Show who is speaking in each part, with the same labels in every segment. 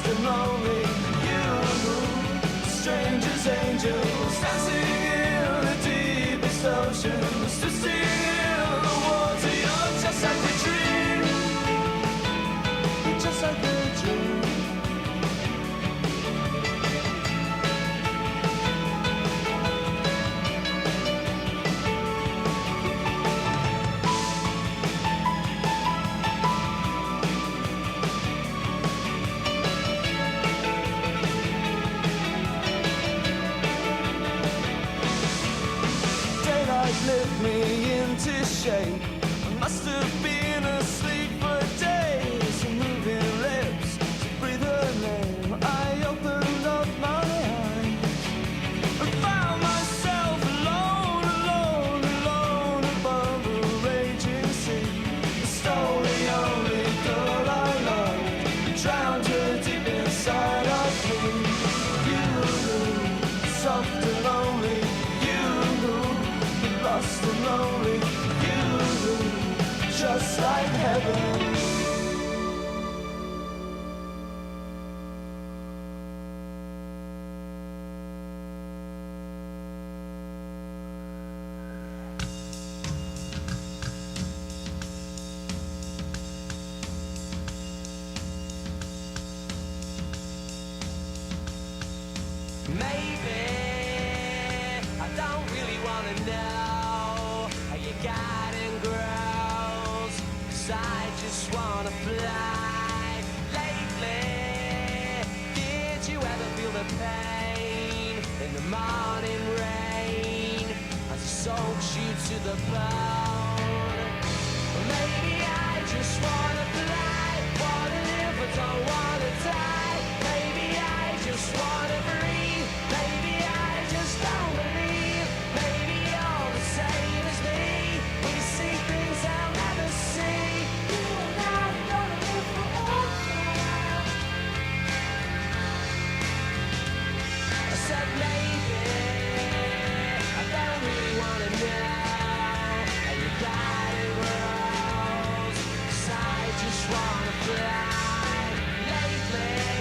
Speaker 1: and lonely. You, strangers, angels, dancing in the deepest oceans, to steal the water. You're just like a dream. You're just like a dream. Lift me into shape. I must have been asleep for days. Moving lips to breathe her name. I opened up my eyes and found myself alone, alone, alone above a raging sea. Stole the only girl I loved, drowned her deep inside of me. You, soft and lonely. Lost and lonely, you, just like heaven. Maybe I don't really wanna know how you got and grows, 'cause I just wanna fly. Lately, did you ever feel the pain in the morning rain as it soaks you to the bone? Or maybe I just wanna fly, wanna live but don't wanna die. Maybe I just wanna breathe, maybe I just don't believe. Maybe you're the same as me, we see things I'll never see. You and I are gonna live forever. I said maybe I don't really wanna know how you got it rose, 'cause I just wanna fly. Lately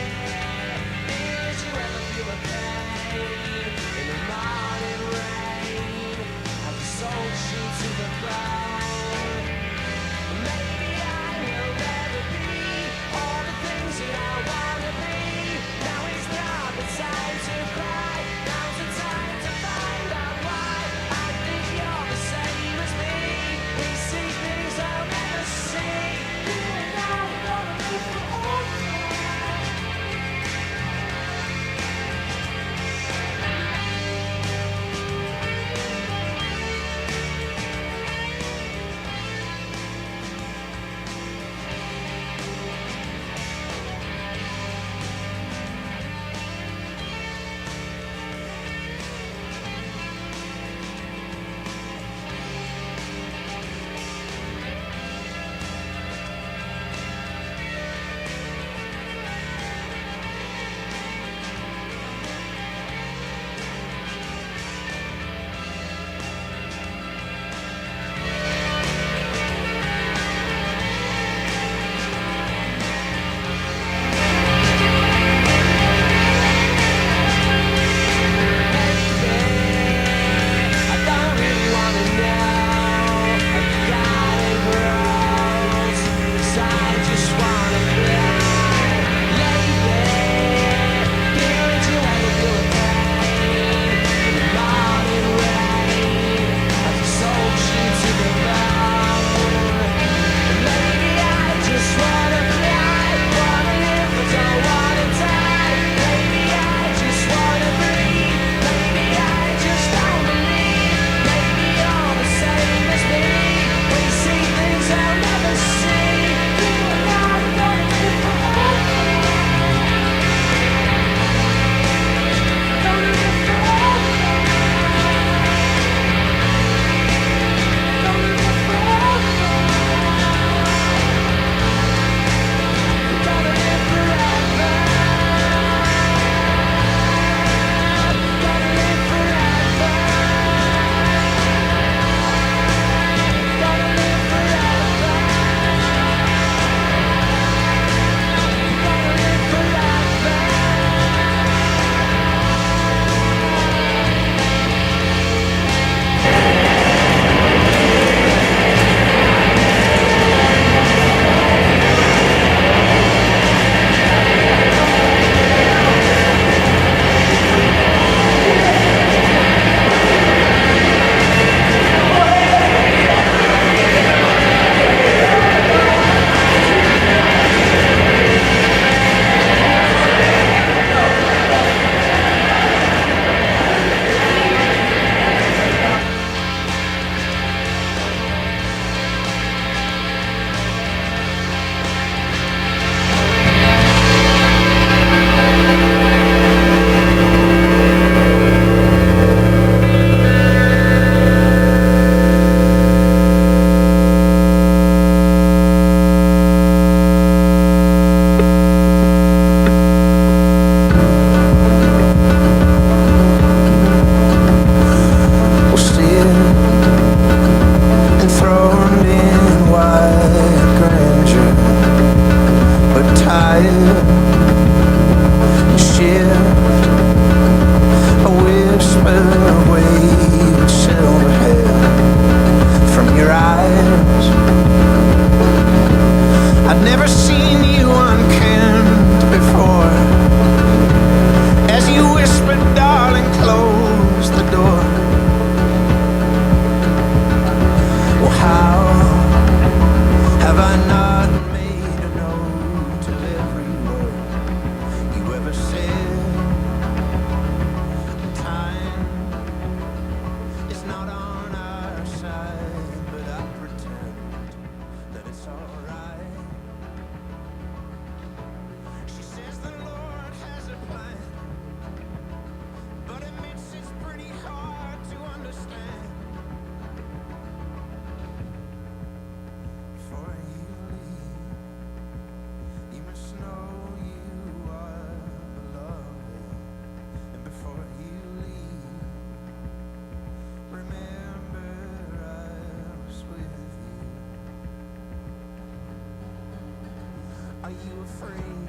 Speaker 1: Are you afraid?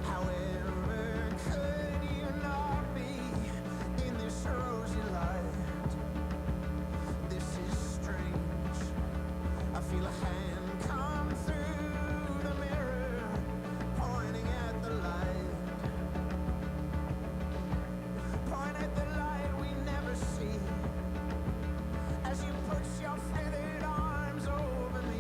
Speaker 1: However, could you not be in this rosy light? This is strange. I feel a hand come through the mirror, pointing at the light. Point at the light we never see, as you put your feathered arms over me.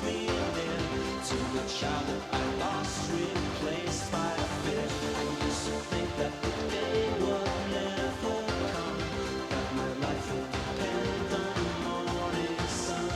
Speaker 1: brings me near to the child that I lost, replaced by a fear. I used to think that the day would never come, that my life would depend on the morning sun.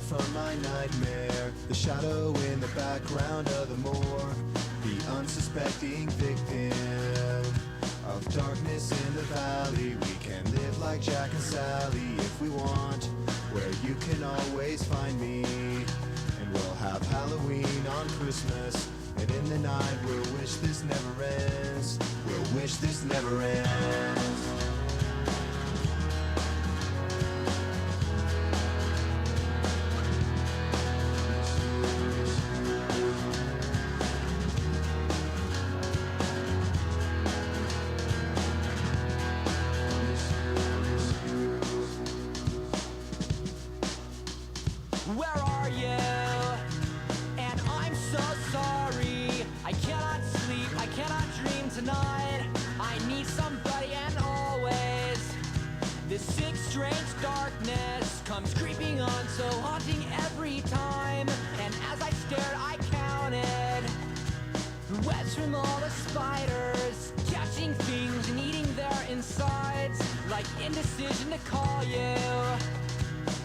Speaker 2: From my nightmare, the shadow in the background of the morgue, the unsuspecting victim of darkness in the valley. We can live like Jack and Sally if we want, where you can always find me. And we'll have Halloween on Christmas, and in the night we'll wish this never ends. We'll wish this never ends.
Speaker 1: Where are you? And I'm so sorry. I cannot sleep, I cannot dream tonight. strange darkness comes creeping on, so haunting every time. And as I stared, I counted the webs from all the spiders, catching things and eating their insides, like indecision to call you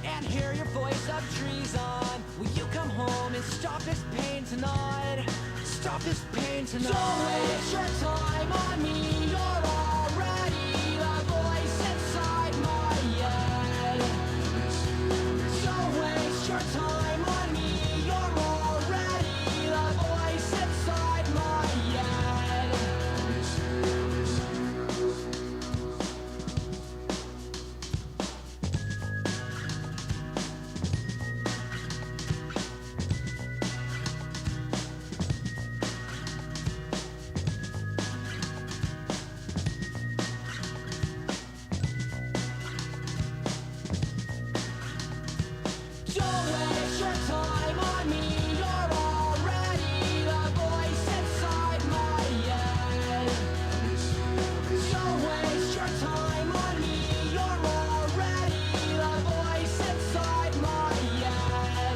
Speaker 1: and hear your voice of treason. Will you come home and stop this pain tonight? Stop this pain tonight. Don't waste your time on me. You're already the voice inside my head. Don't waste your time on me. You're already the voice inside my head. Don't waste your time on me. You're already the voice inside my head. Don't waste your time on me. You're already the voice inside my head.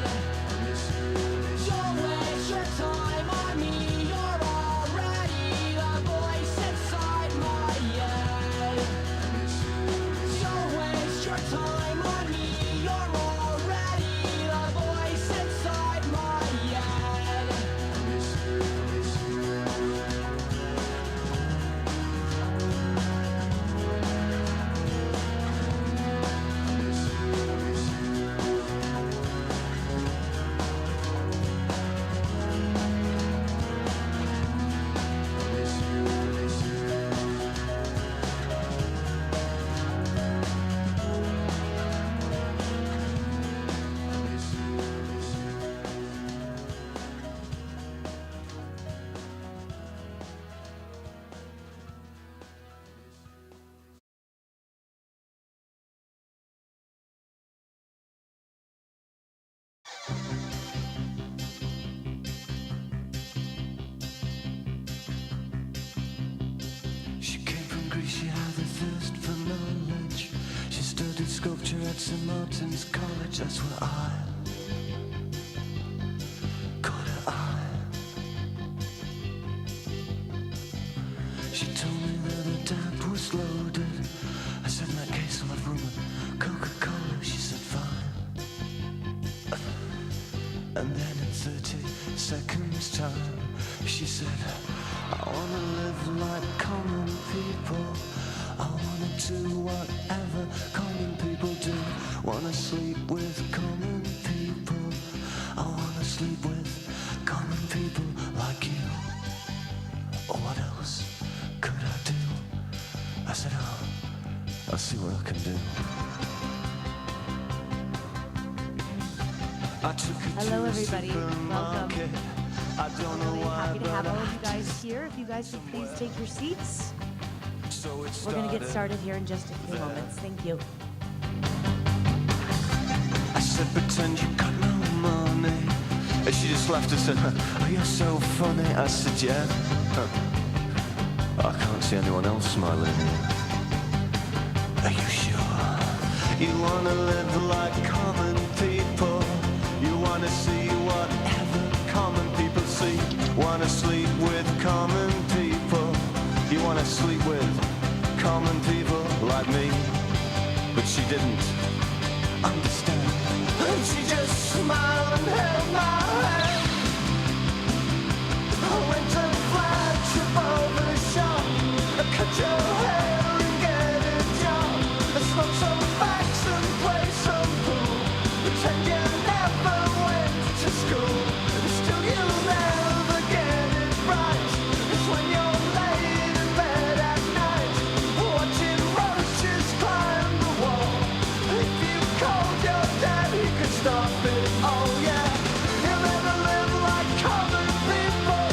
Speaker 1: Don't waste your time on me. You're already the voice inside my head. Don't waste your time on me. You're already the voice inside my head.
Speaker 3: She came from Greece, she had a thirst for knowledge. She studied sculpture at St. Martin's College. That's where I caught her eye. She told me that her dad was loaded. I said, in that case, I'll have room at Coca-Cola. She said, fine. And then in 30 seconds time, she said, I wanna live like common people. I wanna do whatever common people do. Wanna sleep with common people. I wanna sleep with common people like you. What else could I do? I said, oh, I'll see what I can do. I took her
Speaker 4: Hello,
Speaker 3: to the
Speaker 4: everybody. Welcome.
Speaker 3: supermarket. I don't know
Speaker 4: Really
Speaker 3: why,
Speaker 4: happy to have
Speaker 3: but
Speaker 4: all
Speaker 3: I
Speaker 4: of you guys here. If you guys would please take your seats.
Speaker 3: So it
Speaker 4: We're going to get started here in just a few moments. Thank you.
Speaker 3: I said, pretend you got no money. And she just laughed and said, oh, you're so funny. I said, yeah. I can't see anyone else smiling here. Are you sure? You wanna live like common people. You wanna see whatever common people see. Wanna sleep with common people. You wanna sleep with common people like me. But she didn't understand. And she just smiled and held my hand. I went to flagship over the shop. I cut your hair and get a job. I smoke some facts and play some pool. Pretend you never went to school. Still you'll never get it right. It's when you're laid in bed at night, watching roaches climb the wall. If you called your dad, he could stop it. Oh yeah, you'll never live like common people.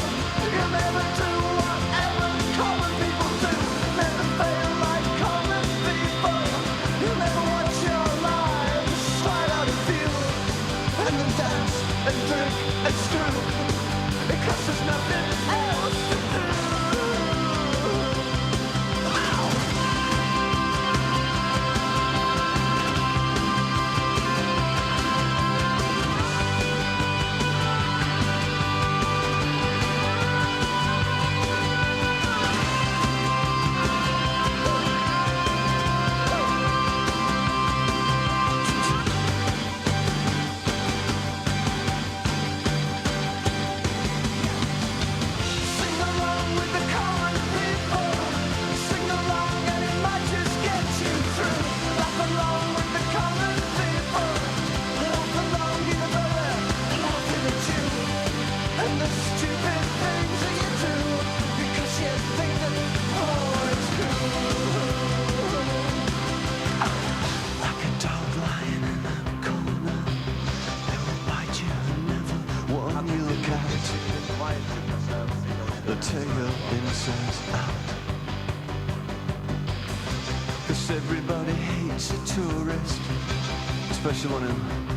Speaker 3: take your innocence out. 'Cause everybody hates a tourist, especially one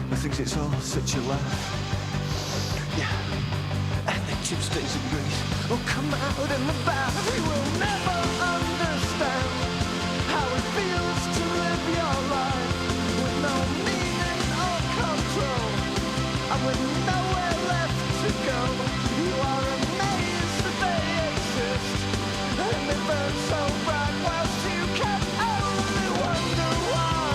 Speaker 3: who thinks it's all such a laugh. Yeah, and they tube stays in Greece. Oh, come out in the bath. You will never understand how it feels to live your life with no meaning or control, and with nowhere left to go. You are amazed that they exist, and they burn so bright whilst you can only wonder why.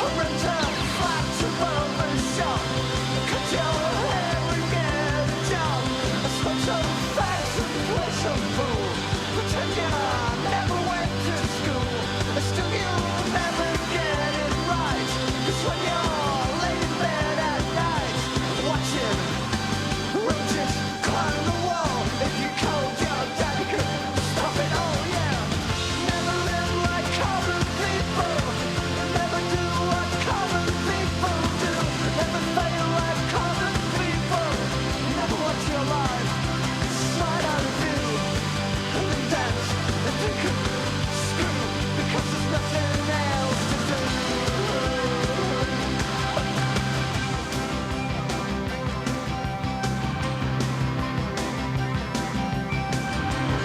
Speaker 3: I rent a flat above the shop, cut your hair and get a job. I smoke some fags and play some fool, pretend you never went to school. Still you'll never get it right, 'cause when you're laid in bed at night, watching roaches climb the wall, if you told your daddy could stop it all, yeah. Never live like common people, never do what common people do, never fail like common people, never watch your life slide out of view, and then dance and think of screw, because there's nothing else to do.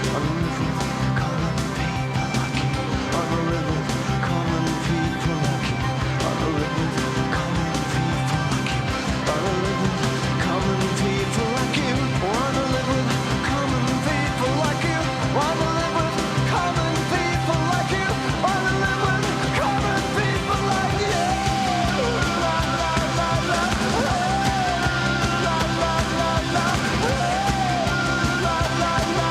Speaker 3: I live with common people like you. I live with common people like you. I live with common people like you. I live with common people like you. Wanna live with common people like you. Wanna live with common people like you. Wanna live with common people like you. La la la la. La la la la. La la la la.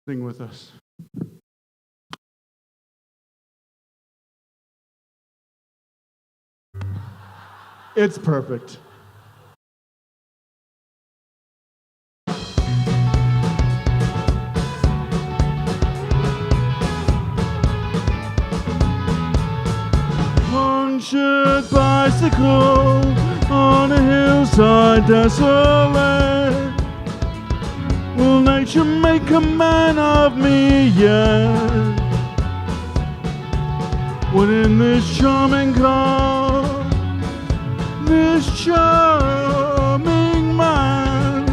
Speaker 5: Sing with us. It's perfect. Punctured bicycle on a hillside desolate. Will nature make a man of me yet? When in this charming car, this charming man,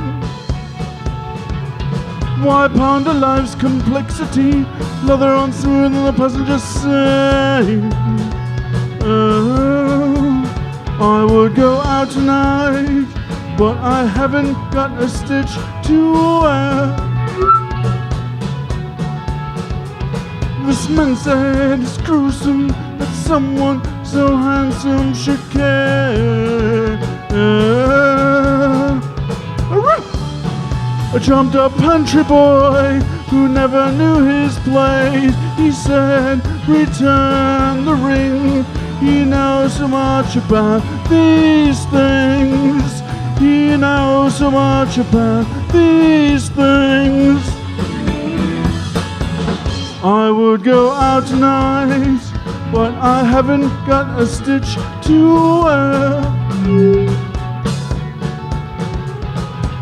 Speaker 5: why ponder life's complexity? Leather on smooth and the passenger say, I would go out tonight, but I haven't got a stitch to wear. This man said it's gruesome that someone so handsome should care. A jumped up country boy who never knew his place, he said, return the ring. He knows so much about these things. He knows so much about these things. I would go out tonight, but I haven't got a stitch to wear.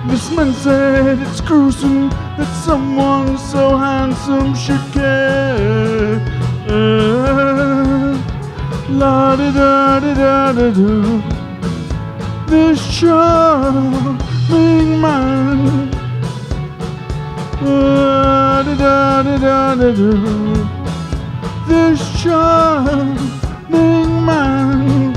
Speaker 5: This man said it's gruesome that someone so handsome should care. La da da da da da da. This charming man. Da da da da da da. This charming man.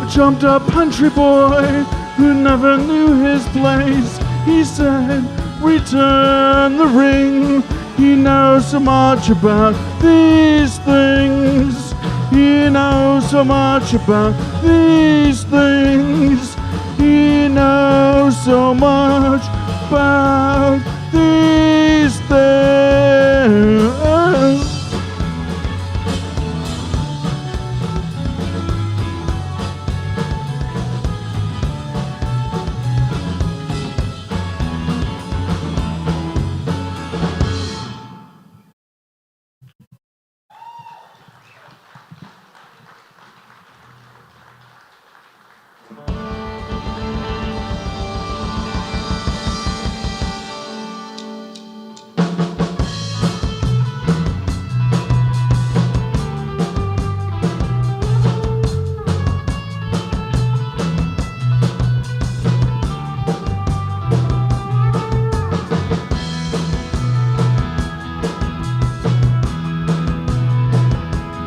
Speaker 5: A jumped up country boy who never knew his place. He said, return the ring. He knows so much about these things. He knows so much about these things. He knows so much about these things.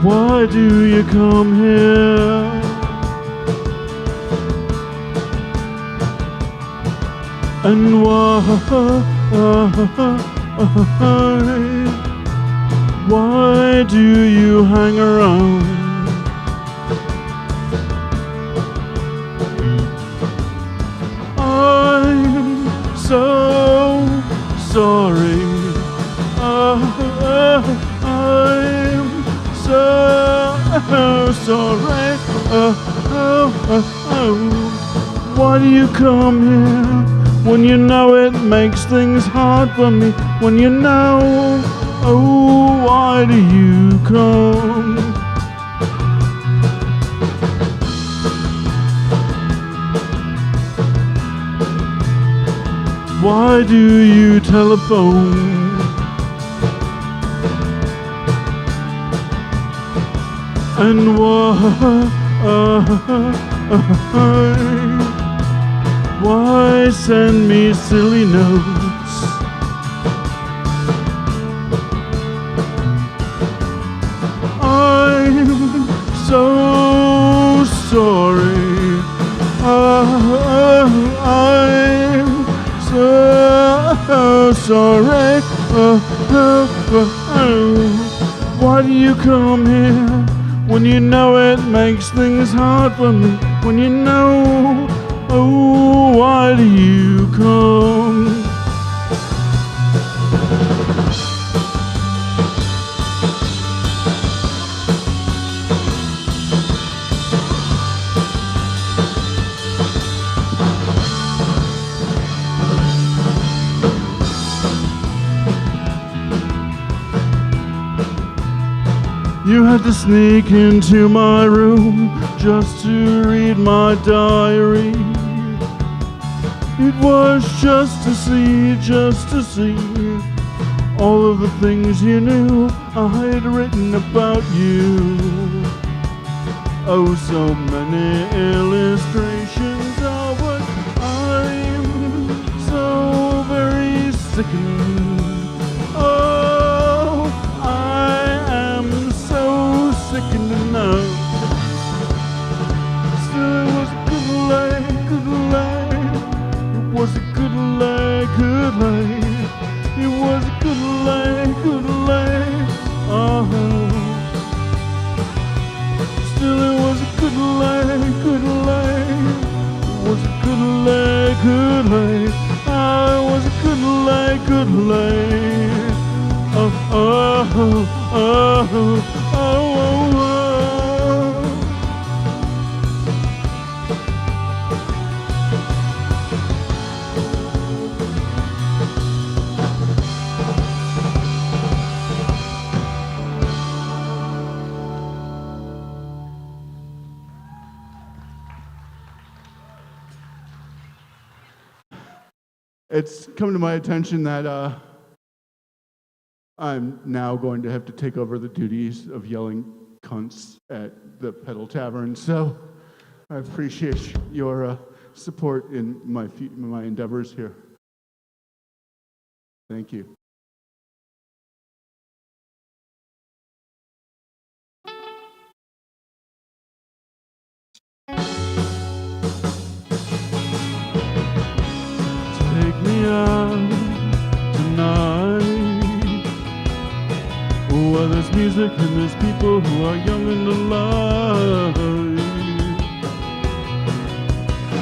Speaker 5: Why do you come here? And why do you hang around? I'm so sorry. I'm so sorry. Why do you come here when you know it makes things hard for me? When you know, oh, why do you come? Why do you telephone? And why send me silly notes? I'm so sorry. I'm so sorry. Why do you come here when you know it makes things hard for me? When you know, oh, why do you come? You had to sneak into my room just to read my diary. It was just to see all of the things you knew I had written about you. Oh, so many illustrations of what I'm so very sickened. Oh, I am so sickened to know. Still, it was a good lay. It was a good lay. It was a good lay. Still, it was a good lay. It was a good lay. It was a good lay. It's come to my attention that I'm now going to have to take over the duties of yelling cunts at the Pedal Tavern. So I appreciate your support in my endeavors here. Thank you. Take me out tonight. But there's music and there's people who are young and alive.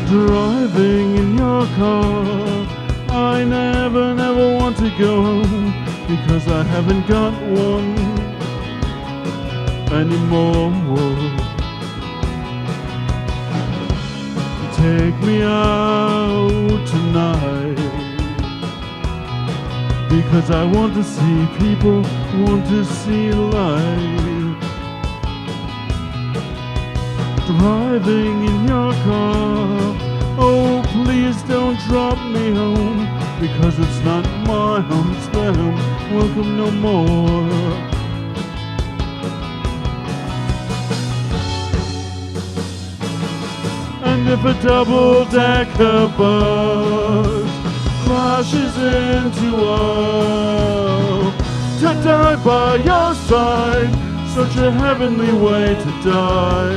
Speaker 5: Driving in your car, I never want to go home, because I haven't got one anymore. Take me out tonight, because I want to see people, want to see life. Driving in your car, oh please don't drop me home, because it's not my home, it's their home. Welcome no more. And if a double-decker bus crashes into us, to die by your side, such a heavenly way to die.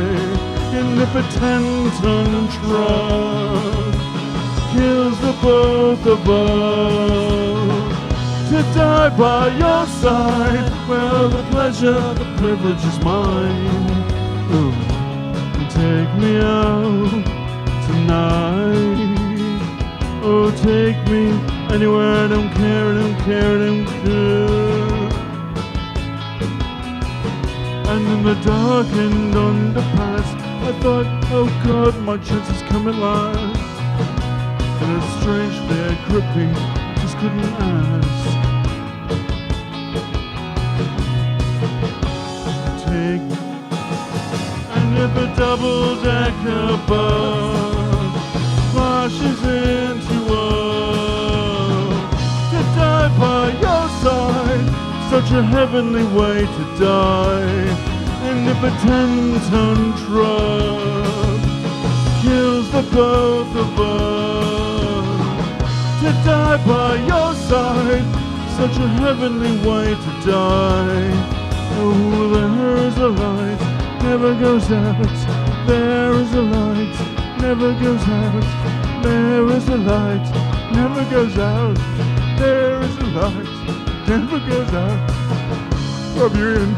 Speaker 5: And if a 10-ton truck kills the both of us, to die by your side, well, the pleasure, the privilege is mine. Ooh. Take me out tonight. Oh, take me anywhere, I don't care, I don't care, I don't care. And in the darkened underpass, I thought, oh God, my chances come at last. And a strange fear gripped me, just couldn't ask. Take me. And if a double-decker bus crashes into us, to die by your side, such a heavenly way to die. And if a 10-ton truck kills the both of us, to die by your side, such a heavenly way to die. Oh, there is a light, never goes out. There is a light, never goes out. There is a light, never goes out. There is a light, never goes out. Love you, Ian.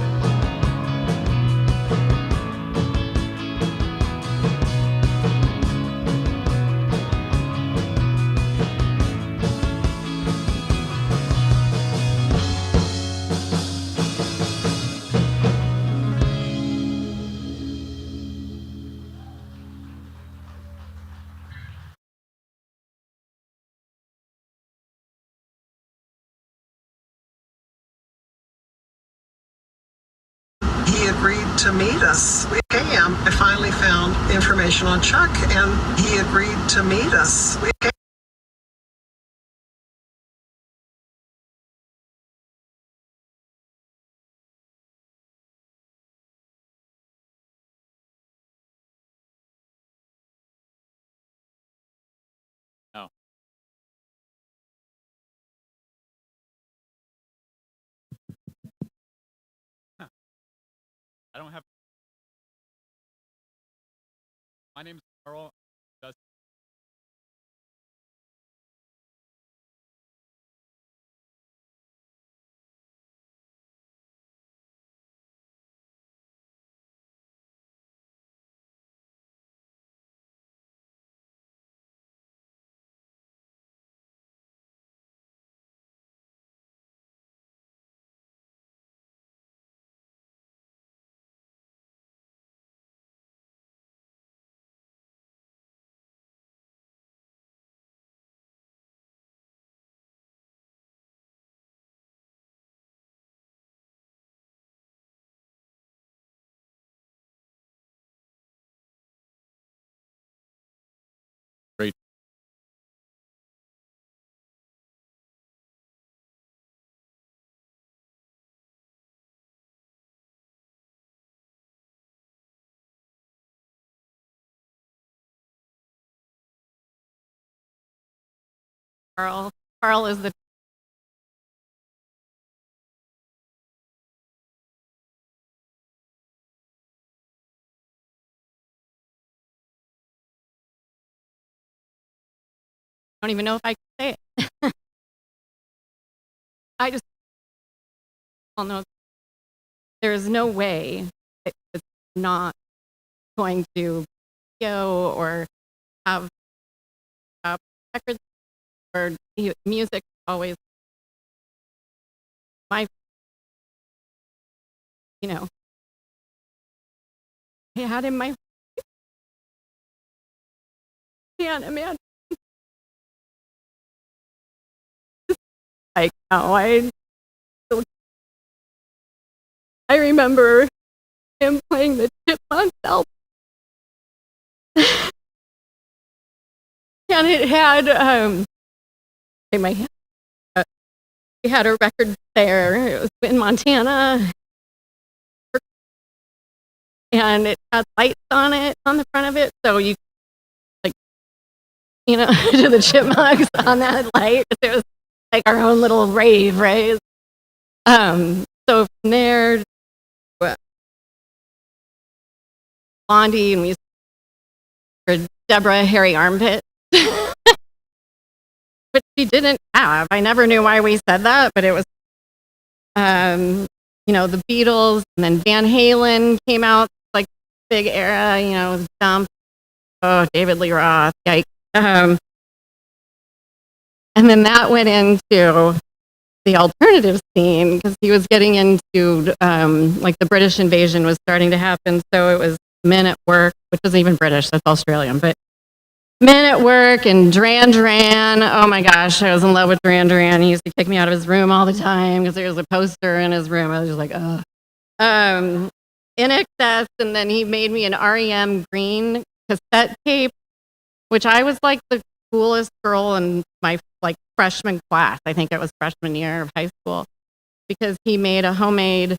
Speaker 6: He agreed to meet us. I finally found information on Chuck, and he agreed to meet us.
Speaker 7: No. Huh. I don't have. My name's Carl. Great.
Speaker 8: Carl. Carl is the I don't even know if I can say it. I just don't know. there's no way it's not going to go or have records or music always my, I had in my can't imagine. Like how I remember him playing the Chipmunks album. And it had we had a record there. It was in Montana. And it had lights on it, on the front of it. So you to the Chipmunks on that light. It was like our own little rave, right? So from there, Blondie, and we used for Deborah Hairy Armpit. But she didn't have. I never knew why we said that, but it was, the Beatles, and then Van Halen came out, like big era, with Dump. Oh, David Lee Roth, yikes. And then that went into the alternative scene because he was getting into, like the British invasion was starting to happen. So it was Men at Work, which wasn't even British, that's Australian, but Men at Work and Duran Duran. Oh my gosh, I was in love with Duran Duran. He used to kick me out of his room all the time because there was a poster in his room. I was just like, ugh. In Excess, and then he made me an REM Green cassette tape, which I was like the coolest girl in my freshman class. I think it was freshman year of high school because he made a homemade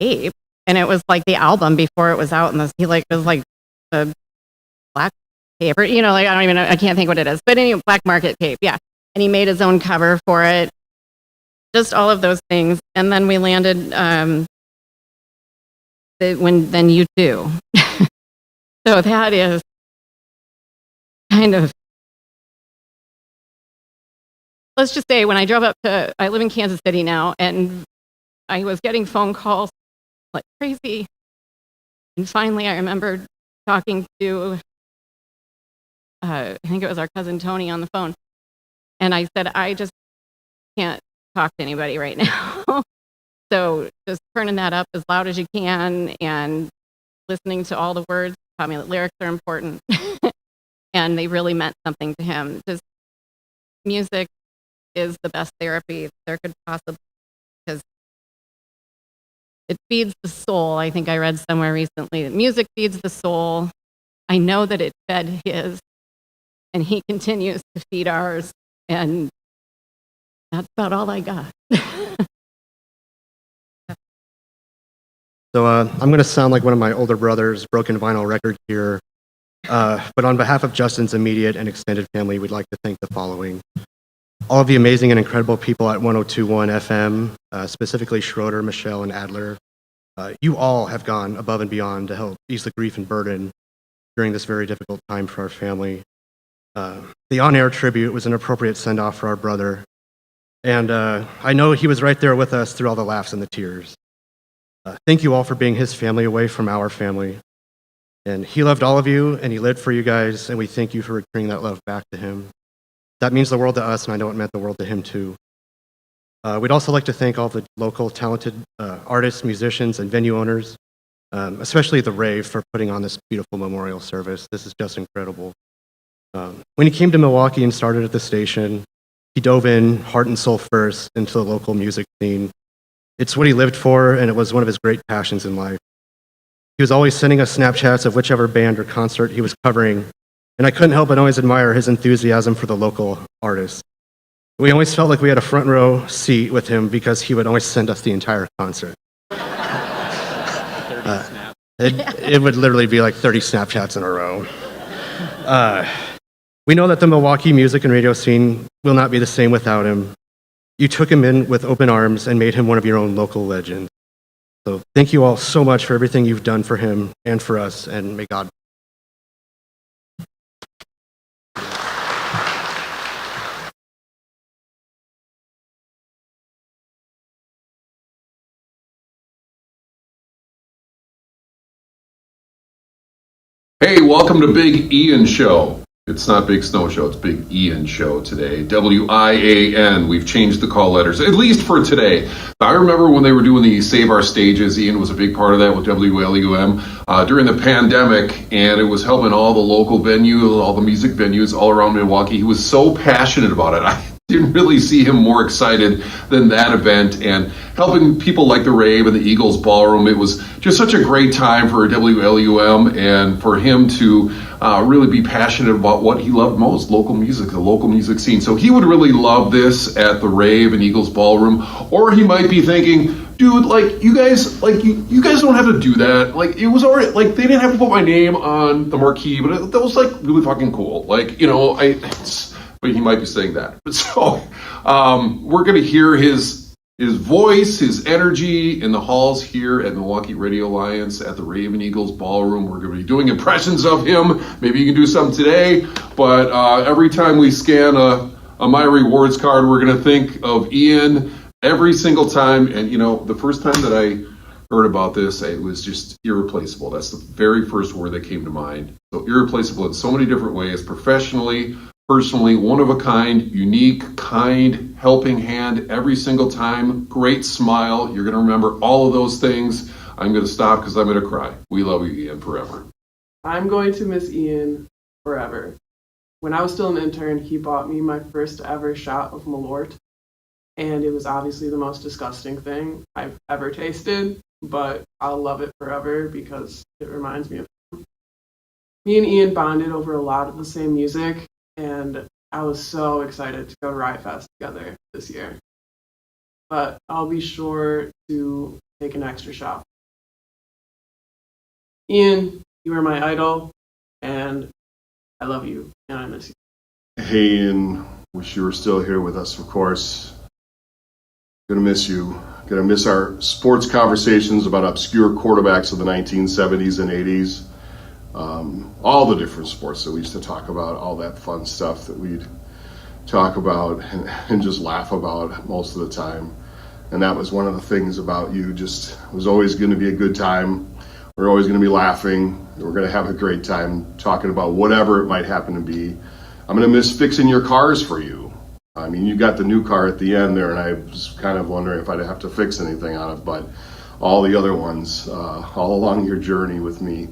Speaker 8: tape, and it was like the album before it was out, and it was like the black paper, I can't think what it is, but anyway, black market tape, yeah. And he made his own cover for it, just all of those things, and then we landed then you too. So that is kind of, let's just say when I drove I live in Kansas City now, and I was getting phone calls like crazy. And finally I remember talking to, I think it was our cousin Tony on the phone. And I said, I just can't talk to anybody right now. So just turning that up as loud as you can and listening to all the words. I mean, the lyrics are important. And they really meant something to him. Just music is the best therapy there could possibly, because it feeds the soul. I think I read somewhere recently that music feeds the soul. I know that it fed his, and he continues to feed ours. And that's about all I got.
Speaker 9: So I'm going to sound like one of my older brothers, broken vinyl record here. But on behalf of Justin's immediate and extended family, we'd like to thank the following. All of the amazing and incredible people at 102.1 FM, specifically Schroeder, Michelle, and Adler. You all have gone above and beyond to help ease the grief and burden during this very difficult time for our family. The on-air tribute was an appropriate send-off for our brother. And I know he was right there with us through all the laughs and the tears. Thank you all for being his family away from our family. And he loved all of you, and he lived for you guys, and we thank you for returning that love back to him. That means the world to us, and I know it meant the world to him too. We'd also like to thank all the local talented artists, musicians, and venue owners, especially the Rave, for putting on this beautiful memorial service. This is just incredible. When he came to Milwaukee and started at the station, he dove in, heart and soul first, into the local music scene. It's what he lived for, and it was one of his great passions in life. He was always sending us Snapchats of whichever band or concert he was covering, and I couldn't help but always admire his enthusiasm for the local artists. We always felt like we had a front row seat with him because he would always send us the entire concert. It would literally be like 30 Snapchats in a row. We know that the Milwaukee music and radio scene will not be the same without him. You took him in with open arms and made him one of your own local legends. So thank you all so much for everything you've done for him and for us, and may God
Speaker 10: Hey, welcome to Big Ian Show. It's not Big Snow Show, it's Big Ian Show today. W-I-A-N. We've changed the call letters, at least for today. I remember when they were doing the Save Our Stages, Ian was a big part of that with WLUM during the pandemic, and it was helping all the local venues, all the music venues all around Milwaukee. He was so passionate about it. I didn't really see him more excited than that event, and helping people like the Rave and the Eagles Ballroom. It was just such a great time for WLUM and for him to really be passionate about what he loved most, local music, the local music scene. So he would really love this at the Rave and Eagles Ballroom, or he might be thinking, dude, like you guys don't have to do that. Like it was already, like they didn't have to put my name on the marquee, but that was like really fucking cool. Like, you know, but he might be saying that. But so we're going to hear his voice, his energy in the halls here at Milwaukee Radio Alliance at the Raven Eagles Ballroom. We're going to be doing impressions of him. Maybe you can do some today. But every time we scan a My Rewards card, we're going to think of Ian every single time. And, you know, the first time that I heard about this, it was just irreplaceable. That's the very first word that came to mind. So irreplaceable in so many different ways, professionally, personally, one of a kind, unique, kind, helping hand every single time, great smile. You're going to remember all of those things. I'm going to stop because I'm going to cry. We love you, Ian, forever.
Speaker 11: I'm going to miss Ian forever. When I was still an intern, he bought me my first ever shot of Malort, and it was obviously the most disgusting thing I've ever tasted, but I'll love it forever because it reminds me of him. Me and Ian bonded over a lot of the same music, and I was so excited to go to Riot Fest together this year. But I'll be sure to take an extra shot. Ian, you are my idol, and I love you, and I miss you.
Speaker 12: Hey, Ian, wish you were still here with us, of course. Gonna miss you. Gonna miss our sports conversations about obscure quarterbacks of the 1970s and 80s. All the different sports that we used to talk about, all that fun stuff that we'd talk about and just laugh about most of the time. And that was one of the things about you, just it was always going to be a good time. We're always going to be laughing. We're going to have a great time talking about whatever it might happen to be. I'm going to miss fixing your cars for you. I mean, you got the new car at the end there, and I was kind of wondering if I'd have to fix anything on it, but all the other ones, all along your journey with me,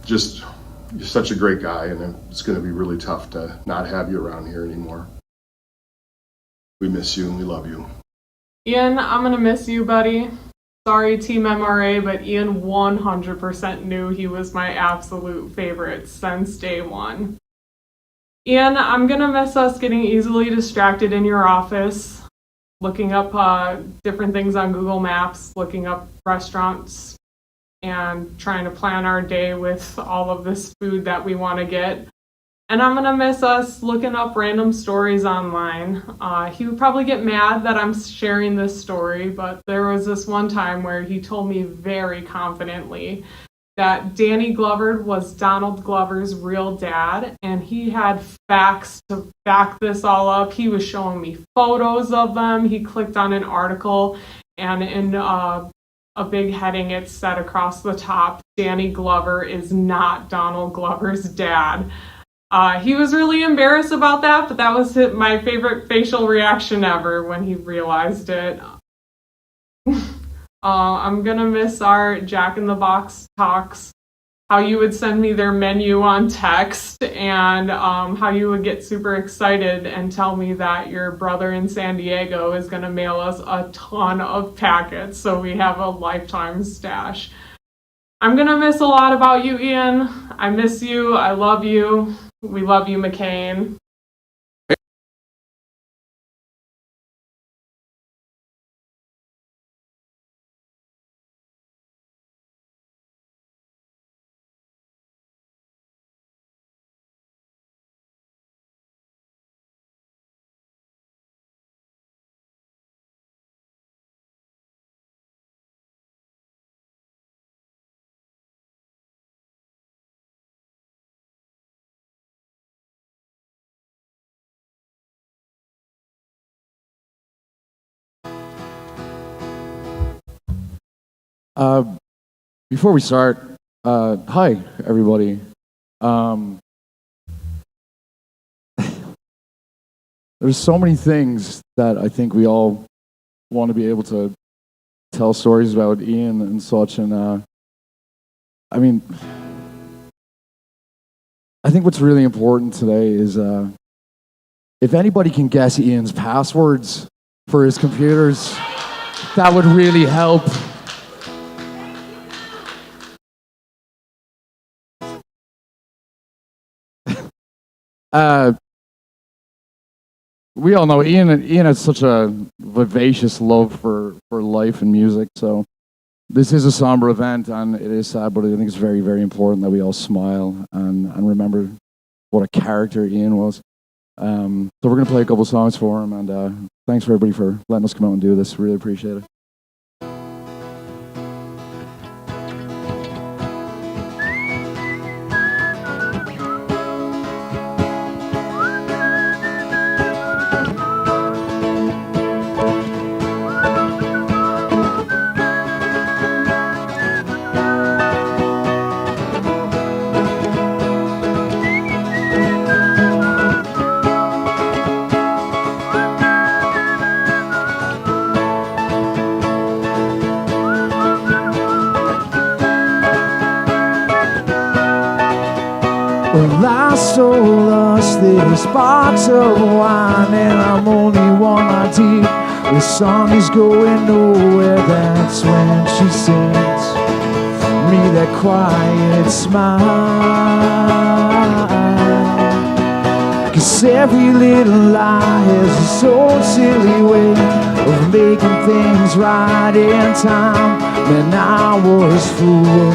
Speaker 12: just you're such a great guy, and it's going to be really tough to not have you around here anymore. We miss you and we love you.
Speaker 11: Ian, I'm going to miss you, buddy. Sorry, Team MRA, but Ian 100% knew he was my absolute favorite since day one. Ian, I'm going to miss us getting easily distracted in your office, looking up different things on Google Maps, looking up restaurants, and trying to plan our day with all of this food that we want to get. And I'm going to miss us looking up random stories online. He would probably get mad that I'm sharing this story, but there was this one time where he told me very confidently that Danny Glover was Donald Glover's real dad, and he had facts to back this all up. He was showing me photos of them. He clicked on an article, and in a big heading, it said across the top, Danny Glover is not Donald Glover's dad. He was really embarrassed about that, but that was my favorite facial reaction ever when he realized it. I'm going to miss our Jack in the Box talks, how you would send me their menu on text, and how you would get super excited and tell me that your brother in San Diego is going to mail us a ton of packets so we have a lifetime stash. I'm going to miss a lot about you, Ian. I miss you. I love you. We love you, McCain.
Speaker 5: Before we start, Hi, everybody. There's so many things that I think we all want to be able to tell stories about Ian and such, and I mean, I think what's really important today is if anybody can guess Ian's passwords for his computers, that would really help. We all know Ian has such a vivacious love for life and music, so this is a somber event and it is sad, but I think it's very, very important that we all smile and remember what a character Ian was. So we're going to play a couple songs for him, and thanks for everybody for letting us come out and do this. Really appreciate it.
Speaker 3: Well, I stole us this box of wine, and I'm only one night deep. The song is going nowhere. That's when she sends me that quiet smile. 'Cause every little lie has its own silly way of making things right in time. Man, I was fooled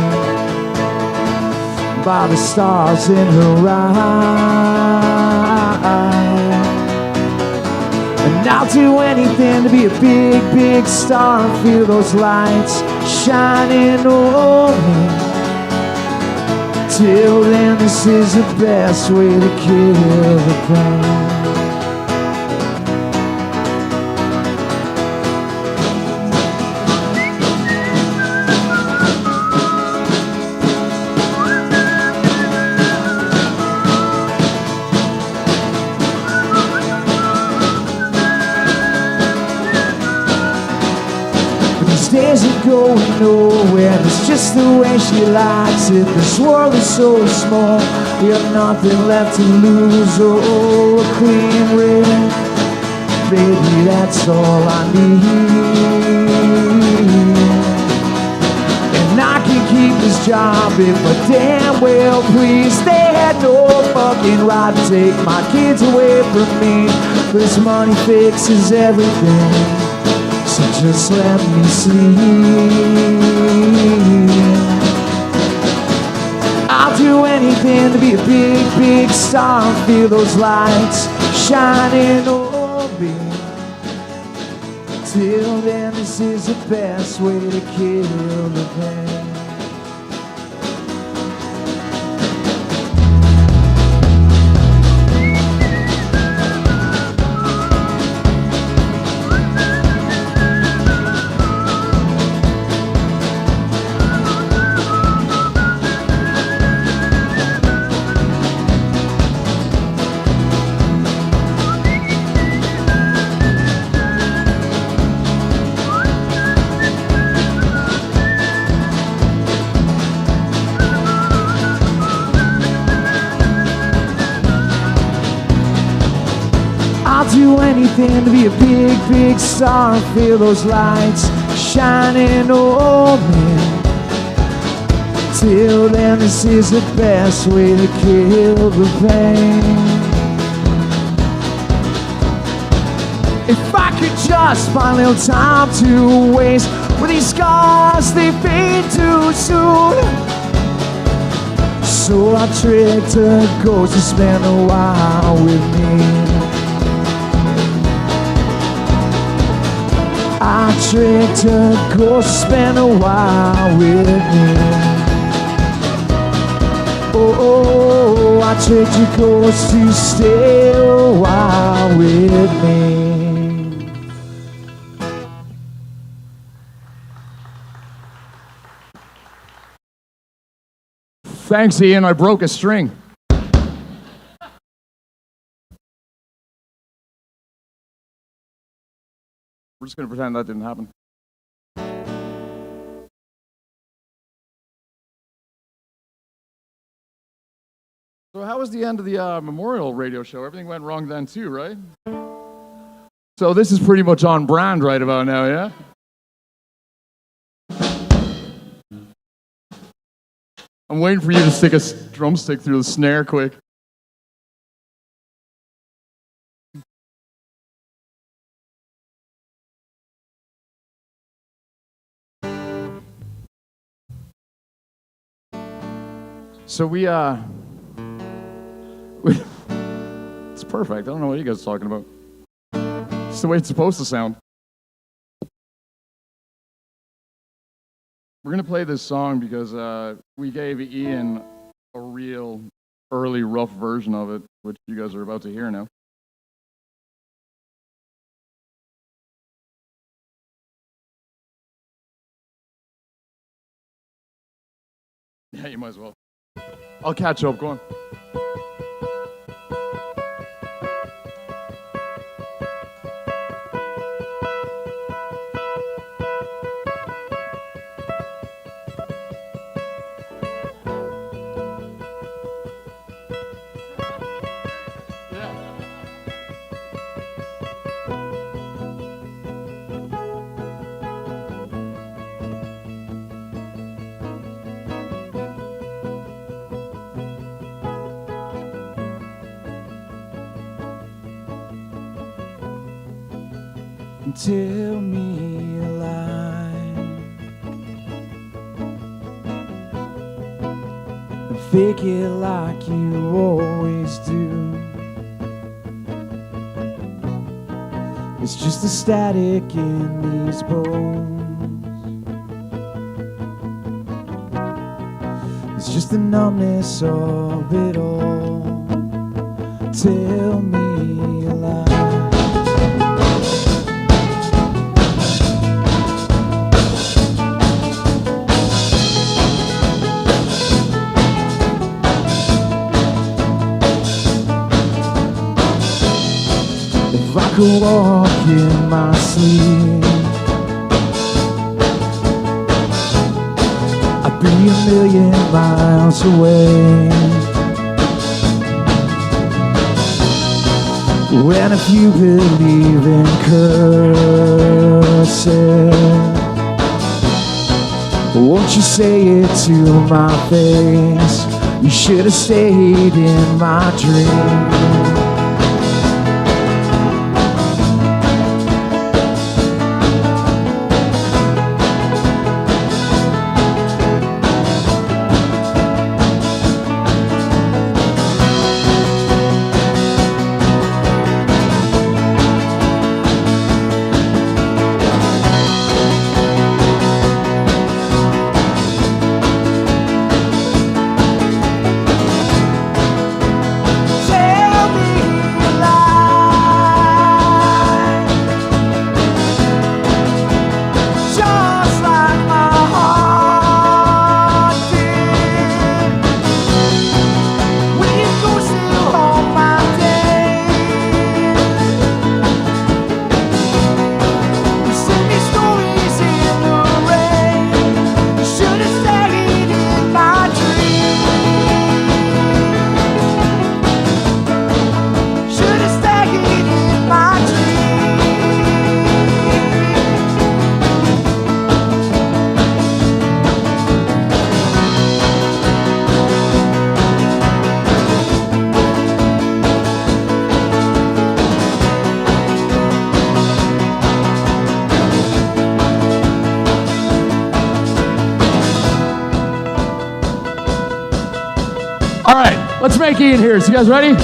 Speaker 3: by the stars in her eyes. And I'll do anything to be a big, big star and feel those lights shining on me. Till then, this is the best way to kill the pain. Days are going nowhere, it's just the way she likes it. This world is so small, we have nothing left to lose. Oh, a clean ring, baby, that's all I need. And I can keep this job if I damn well please. They had no fucking right to take my kids away from me. This money fixes everything, so just let me sleep. I'll do anything to be a big, big star and feel those lights shining on me. Till then, this is the best way to kill the pain. I'll do anything to be a big, big star and feel those lights shining on me. Till then, this is the best way to kill the pain. If I could just find a little time to waste, with these scars, they fade too soon. So I tricked a ghost to spend a while with me. I tricked a ghost to spend a while with me. Oh, I tricked a ghost to stay a while with me.
Speaker 13: Thanks, Ian. I broke a string. We're just going to pretend that didn't happen. So how was the end of the Memorial radio show? Everything went wrong then too, right? So this is pretty much on brand right about now, yeah? I'm waiting for you to stick a drumstick through the snare quick. So it's perfect. I don't know what you guys are talking about. It's the way it's supposed to sound. We're going to play this song because we gave Ian a real early rough version of it, which you guys are about to hear now. Yeah, you might as well. I'll catch up. Go on.
Speaker 3: Tell me a lie and fake it like you always do. It's just the static in these bones. It's just the numbness of it all. Tell me a lie. If I could walk in my sleep, I'd be a million miles away. When if you believe in curses, won't you say it to my face? You should have stayed in my dream.
Speaker 13: All right, let's make Ian here. So you guys ready?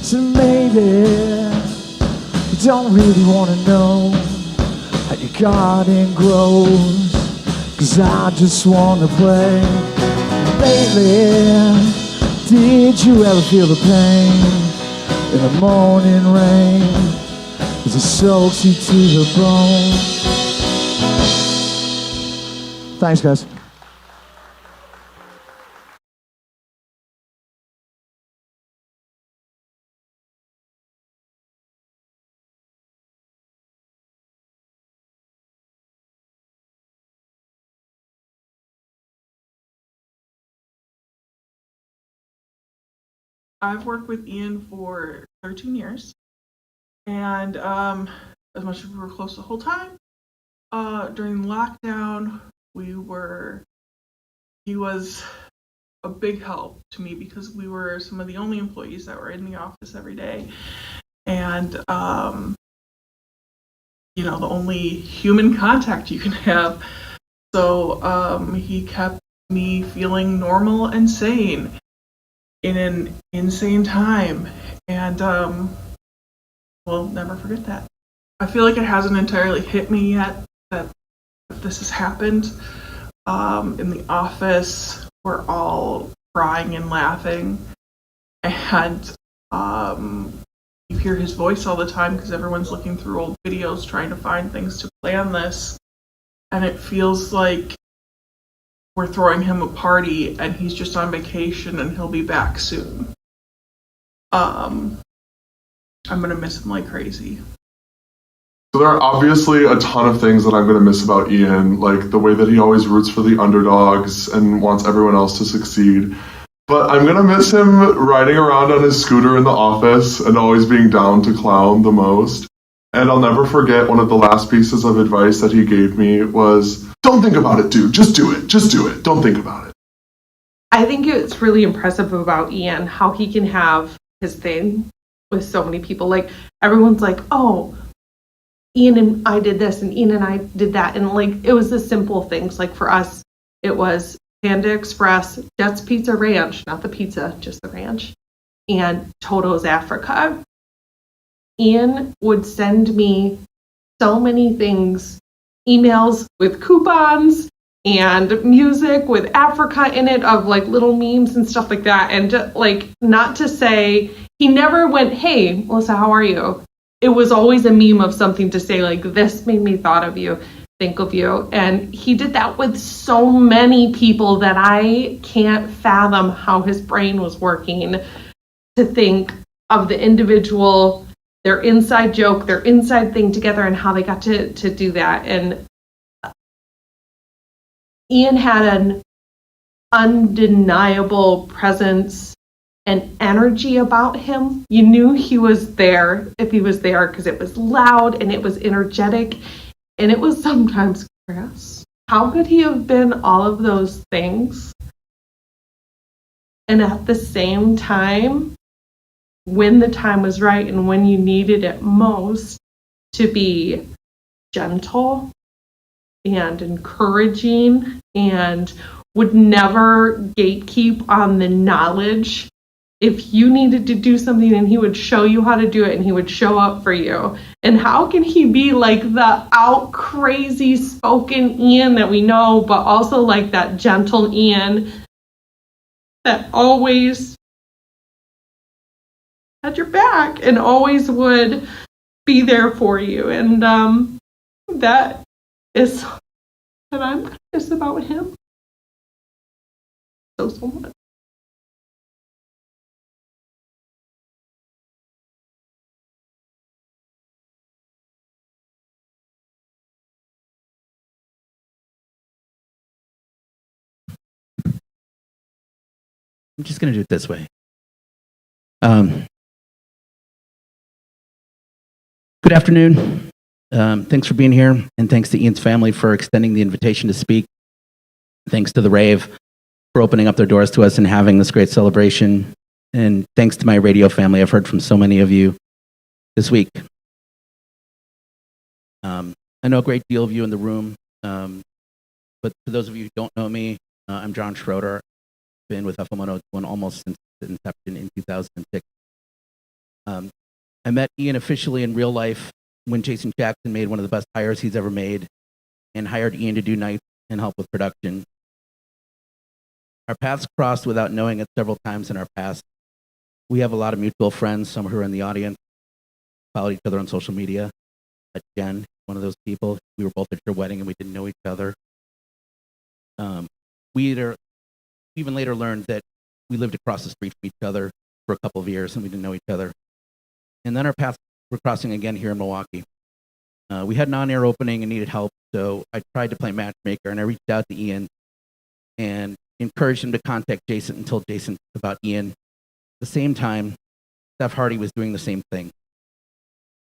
Speaker 3: So maybe you don't really want to know how your garden grows, 'cause I just want to play. Lately, did you ever feel the pain in the morning rain as it soaks you to the bone? Thanks, guys.
Speaker 11: I've worked with Ian for 13 years, and as much as we were close the whole time, during lockdown, he was a big help to me because we were some of the only employees that were in the office every day, and the only human contact you can have. So he kept me feeling normal and sane in an insane time, and we'll never forget that. I feel like it hasn't entirely hit me yet that this has happened. In the office, we're all crying and laughing, and you hear his voice all the time because everyone's looking through old videos trying to find things to plan this, and it feels like we're throwing him a party and he's just on vacation and he'll be back soon. I'm gonna miss him like crazy.
Speaker 14: So there are obviously a ton of things that I'm going to miss about Ian, like the way that he always roots for the underdogs and wants everyone else to succeed. But I'm going to miss him riding around on his scooter in the office and always being down to clown the most. And I'll never forget one of the last pieces of advice that he gave me was, don't think about it, dude. Just do it. Just do it. Don't think about it.
Speaker 11: I think it's really impressive about Ian how he can have his thing with so many people. Like, everyone's like, oh, Ian and I did this and Ian and I did that. And like, it was the simple things. Like for us, it was Panda Express, Jets Pizza Ranch, not the pizza, just the ranch, and Toto's Africa. Ian would send me so many things, emails with coupons and music with Africa in it, of like little memes and stuff like that. And just, like, not to say, he never went, hey, Melissa, how are you? It was always a meme of something to say, like, this made me think of you. And he did that with so many people that I can't fathom how his brain was working to think of the individual, their inside joke, their inside thing together, and how they got to do that. And Ian had an undeniable presence and energy about him. You knew he was there if he was there because it was loud and it was energetic and it was sometimes crass. How could he have been all of those things and at the same time, when the time was right and when you needed it most, to be gentle and encouraging and would never gatekeep on the knowledge? If you needed to do something, and he would show you how to do it and he would show up for you. And how can he be like the out crazy spoken Ian that we know, but also like that gentle Ian that always had your back and always would be there for you? And that is what I'm curious about him so much.
Speaker 15: I'm just going to do it this way. Good afternoon. Thanks for being here, and thanks to Ian's family for extending the invitation to speak. Thanks to the Rave for opening up their doors to us and having this great celebration. And thanks to my radio family. I've heard from so many of you this week. I know a great deal of you in the room, but for those of you who don't know me, I'm John Schroeder. Been with FM 101 almost since its inception in 2006. I met Ian officially in real life when Jason Jackson made one of the best hires he's ever made and hired Ian to do nights and help with production. Our paths crossed without knowing it several times in our past. We have a lot of mutual friends, some who are in the audience, followed each other on social media. Jen, one of those people, we were both at your wedding and we didn't know each other. We even later learned that we lived across the street from each other for a couple of years and we didn't know each other. And then our paths were crossing again here in Milwaukee. We had an on-air opening and needed help, so I tried to play matchmaker and I reached out to Ian and encouraged him to contact Jason and told Jason about Ian. At the same time, Steph Hardy was doing the same thing.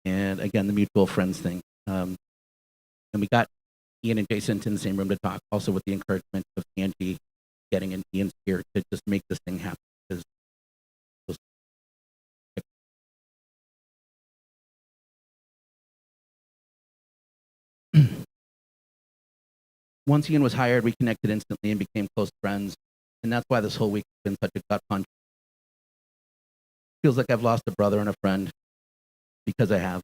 Speaker 15: And again, the mutual friends thing. And we got Ian and Jason in the same room to talk, also with the encouragement of Angie getting in Ian's ear to just make this thing happen. Once Ian was hired, we connected instantly and became close friends. And that's why this whole week has been such a gut punch. Feels like I've lost a brother and a friend because I have.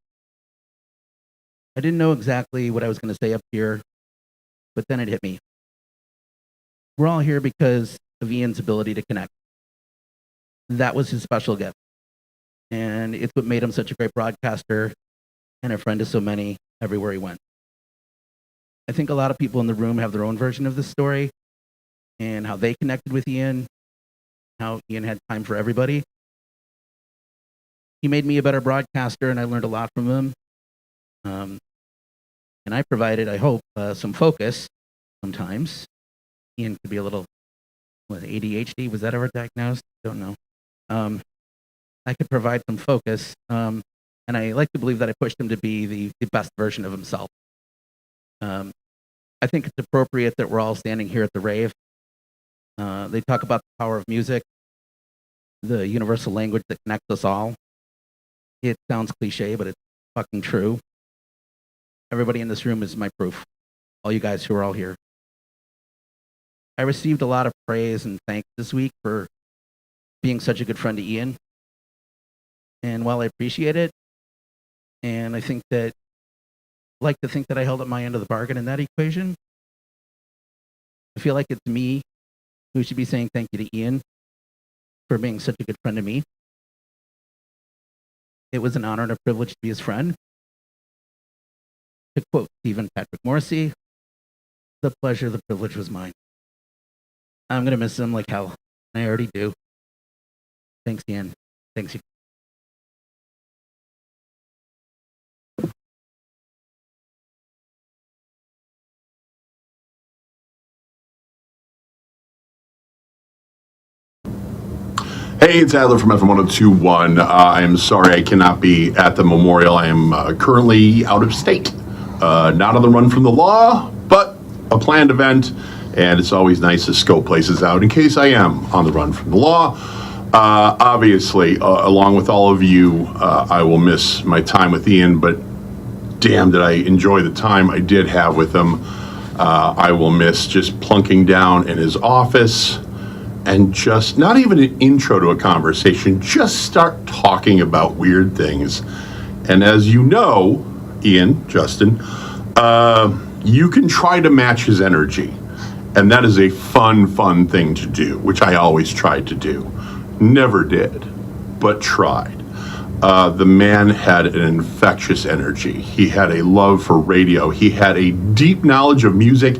Speaker 15: I didn't know exactly what I was going to say up here, but then it hit me. We're all here because of Ian's ability to connect. That was his special gift. And it's what made him such a great broadcaster and a friend to so many everywhere he went. I think a lot of people in the room have their own version of this story and how they connected with Ian, how Ian had time for everybody. He made me a better broadcaster and I learned a lot from him. And I provided, I hope, some focus sometimes. Ian could be a little, ADHD, was that ever diagnosed? Don't know. I could provide some focus, and I like to believe that I pushed him to be the best version of himself. I think it's appropriate that we're all standing here at the rave. They talk about the power of music, the universal language that connects us all. It sounds cliche, but it's fucking true. Everybody in this room is my proof. All you guys who are all here. I received a lot of praise and thanks this week for being such a good friend to Ian. And while I appreciate it, and I think that, like to think that I held up my end of the bargain in that equation, I feel like it's me who should be saying thank you to Ian for being such a good friend to me. It was an honor and a privilege to be his friend. To quote Stephen Patrick Morrissey, the pleasure, the privilege was mine. I'm going to miss him like hell. I already do. Thanks, Ian. Thanks, you.
Speaker 12: Hey, it's Adler from FM 1021. I am sorry I cannot be at the memorial. I am currently out of state. Not on the run from the law, but a planned event. And it's always nice to scope places out in case I am on the run from the law. Obviously, along with all of you, I will miss my time with Ian, but damn, did I enjoy the time I did have with him. I will miss just plunking down in his office and just, not even an intro to a conversation, just start talking about weird things. And as you know, Ian, Justin, you can try to match his energy. And that is a fun thing to do, which I always tried to do. Never did, but tried. The man had an infectious energy. He had a love for radio. He had a deep knowledge of music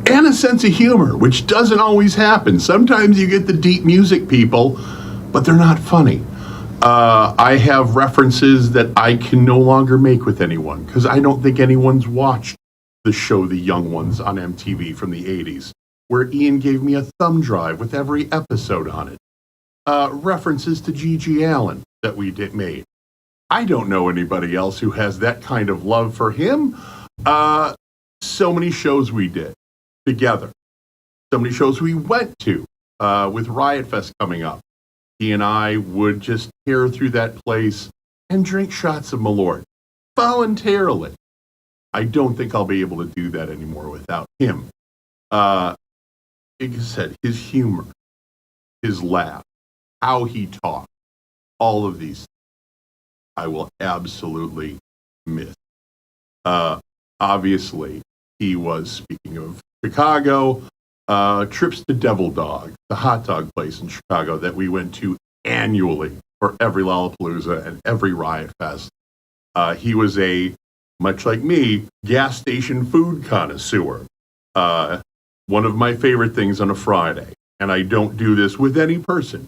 Speaker 12: and a sense of humor, which doesn't always happen. Sometimes you get the deep music people, but they're not funny. I have references that I can no longer make with anyone because I don't think anyone's watched the show The Young Ones on MTV from the 80s, where Ian gave me a thumb drive with every episode on it. References to G.G. Allen that we made. I don't know anybody else who has that kind of love for him. So many shows we did together. So many shows we went to with Riot Fest coming up. He and I would just tear through that place and drink shots of Malort voluntarily. I don't think I'll be able to do that anymore without him. Like I said, his humor, his laugh, how he talked, all of these. I will absolutely miss. Obviously, he was, speaking of Chicago, trips to Devil Dog, the hot dog place in Chicago that we went to annually for every Lollapalooza and every Riot Fest. He was much like me, gas station food connoisseur. One of my favorite things on a Friday, and I don't do this with any person,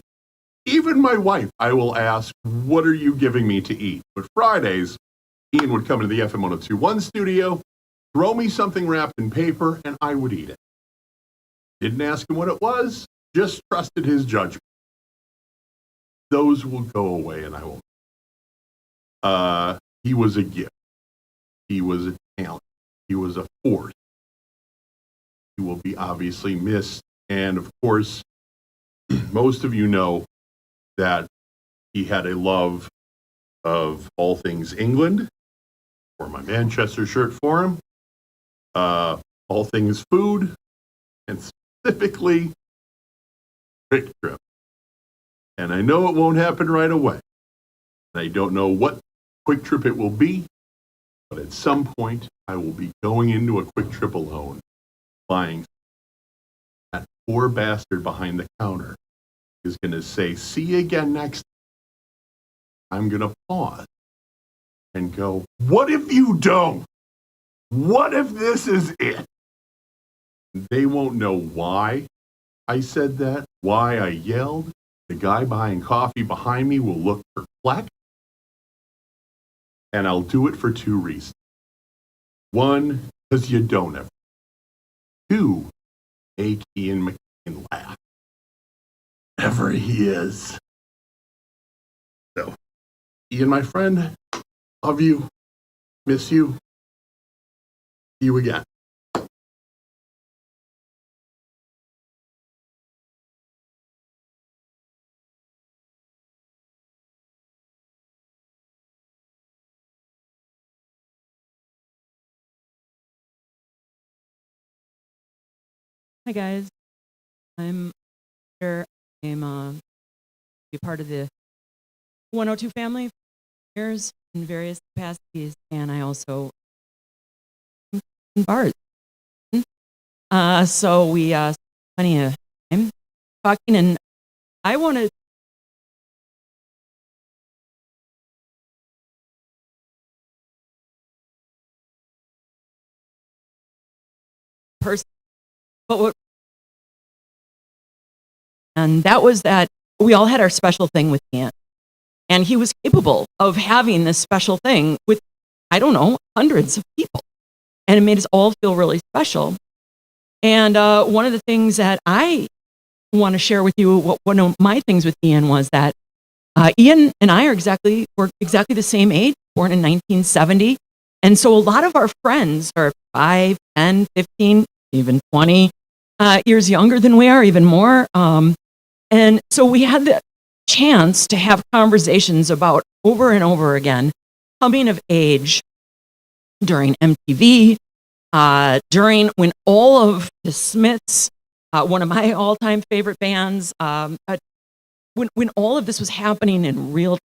Speaker 12: even my wife, I will ask, what are you giving me to eat? But Fridays, Ian would come into the FM 1021 studio, throw me something wrapped in paper, and I would eat it. Didn't ask him what it was, just trusted his judgment. Those will go away, and I will. He was a gift. He was a talent. He was a force. He will be obviously missed. And of course, most of you know that he had a love of all things England. Wore my Manchester shirt for him. All things food, and specifically Quick Trip. And I know it won't happen right away. And I don't know what Quick Trip it will be, but at some point I will be going into a Quick Trip alone, buying. That poor bastard behind the counter is going to say, see you again next time. I'm going to pause and go, what if you don't? What if this is it? They won't know why I said that, why I yelled. The guy buying coffee behind me will look perplexed. And I'll do it for two reasons. One, because you don't ever. Two, make Ian McCain laugh. Whatever he is. So, Ian, my friend, love you, miss you, see you again.
Speaker 16: Hi guys, I'm here. I'm a part of the 102 family for years in various capacities, and I also in bars. So we spent plenty of time talking, and I want to but what, and that was that we all had our special thing with Ian, and he was capable of having this special thing with, I don't know, hundreds of people, and it made us all feel really special. And one of the things that I want to share with you, one of my things with Ian was that Ian and I were exactly the same age, born in 1970, and so a lot of our friends are 5, 10, 15, even 20 years younger than we are, even more. And so we had the chance to have conversations about, over and over again, coming of age during MTV, during when all of the Smiths, one of my all-time favorite bands, when all of this was happening in real time.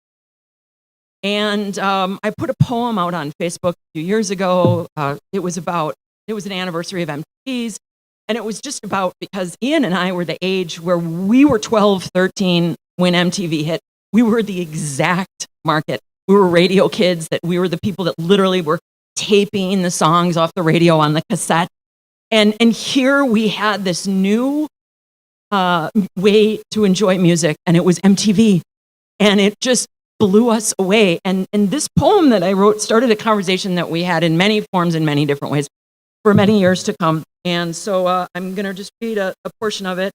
Speaker 16: And I put a poem out on Facebook a few years ago. It was an anniversary of MTV's. And it was just about, because Ian and I were the age where we were 12, 13 when MTV hit. We were the exact market. We were radio kids, that we were the people that literally were taping the songs off the radio on the cassette. And here we had this new way to enjoy music, and it was MTV. And it just blew us away. And this poem that I wrote started a conversation that we had in many forms, in many different ways, for many years to come. And so I'm going to just read a portion of it.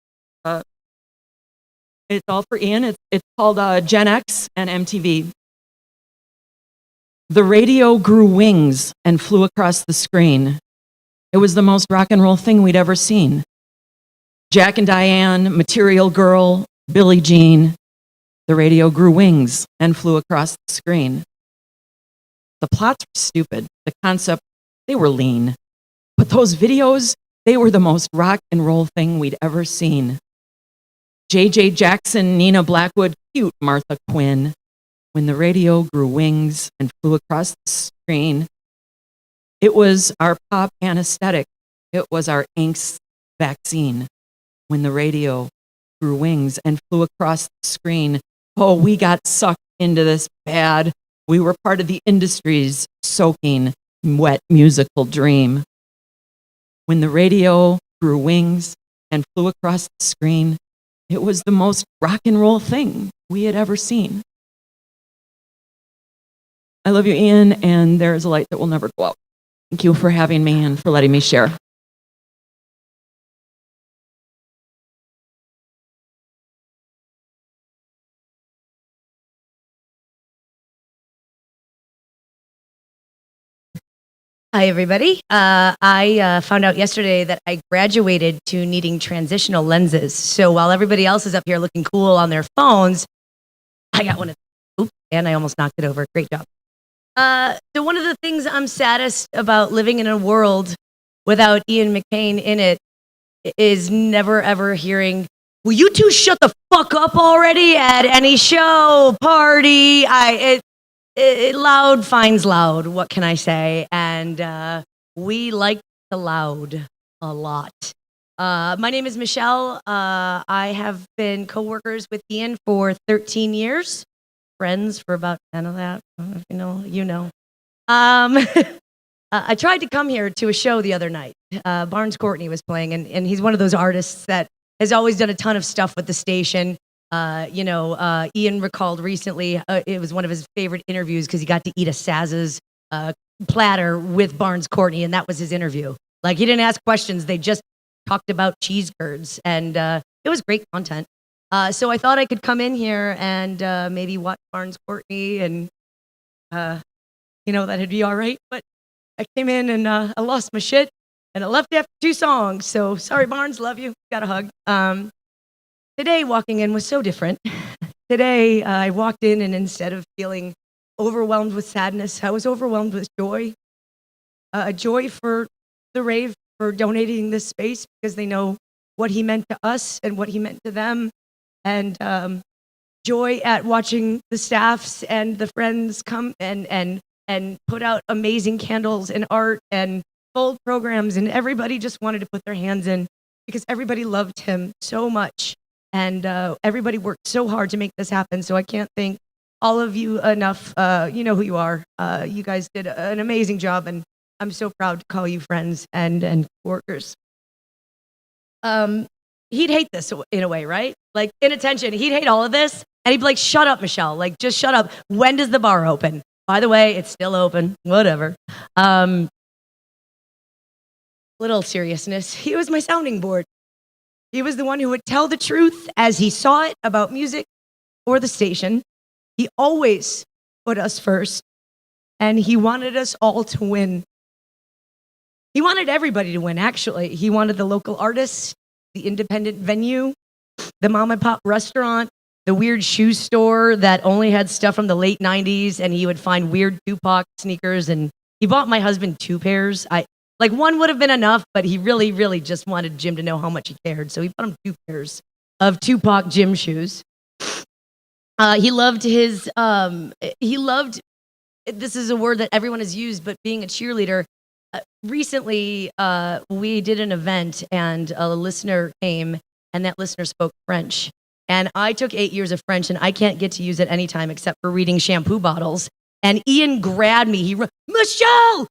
Speaker 16: It's all for Ian. It's called Gen X and MTV. The radio grew wings and flew across the screen. It was the most rock and roll thing we'd ever seen. Jack and Diane, Material Girl, Billie Jean. The radio grew wings and flew across the screen. The plots were stupid. The concept, they were lean. But those videos, they were the most rock and roll thing we'd ever seen. J.J. Jackson, Nina Blackwood, cute Martha Quinn. when the radio grew wings and flew across the screen. It was our pop anesthetic. It was our angst vaccine. When the radio grew wings and flew across the screen, oh, we got sucked into this bad. We were part of the industry's soaking wet musical dream. When the radio grew wings and flew across the screen, it was the most rock and roll thing we had ever seen. I love you, Ian, and there is a light that will never go out. Thank you for having me and for letting me share.
Speaker 17: Hi, everybody. I found out yesterday that I graduated to needing transitional lenses. So while everybody else is up here looking cool on their phones, I got one of them. Oops, and I almost knocked it over. Great job. So one of the things I'm saddest about living in a world without Ian McCain in it is never ever hearing, will you two shut the fuck up already at any show, party? Loud finds loud, what can I say? And we like the loud a lot. My name is Michelle. I have been co-workers with Ian for 13 years. Friends for about 10 of that, if you know, you know. I tried to come here to a show the other night. Barnes Courtney was playing, and he's one of those artists that has always done a ton of stuff with the station. Ian recalled recently, it was one of his favorite interviews because he got to eat a Saz's platter with Barnes Courtney, and that was his interview. Like, he didn't ask questions, they just talked about cheese curds, and it was great content. So I thought I could come in here and maybe watch Barnes Courtney, and that'd be all right. But I came in and I lost my shit, and I left after 2 songs. So sorry, Barnes, love you. Got a hug. Today, walking in was so different. Today, I walked in, and instead of feeling overwhelmed with sadness, I was overwhelmed with joy. Joy for the rave, for donating this space, because they know what he meant to us and what he meant to them. And joy at watching the staffs and the friends come and put out amazing candles and art and bold programs, and everybody just wanted to put their hands in because everybody loved him so much. And everybody worked so hard to make this happen. So I can't thank all of you enough. You know who you are. You guys did an amazing job, and I'm so proud to call you friends and workers. He'd hate this in a way, right? Like, inattention. He'd hate all of this, and he'd be like, "Shut up, Michelle. Like, just shut up. When does the bar open? By the way, it's still open. Whatever." Little seriousness. He was my sounding board. He was the one who would tell the truth as he saw it about music or the station. He always put us first, and he wanted us all to win. He wanted everybody to win, actually. He wanted the local artists, the independent venue, the mom and pop restaurant, the weird shoe store that only had stuff from the late 90s, and he would find weird Tupac sneakers, and he bought my husband 2 pairs. One would have been enough, but he really, really just wanted Jim to know how much he cared. So he bought him 2 pairs of Tupac gym shoes. He loved this is a word that everyone has used, but being a cheerleader. Recently, we did an event, and a listener came, and that listener spoke French. And I took 8 years of French, and I can't get to use it anytime except for reading shampoo bottles. And Ian grabbed me. Michelle,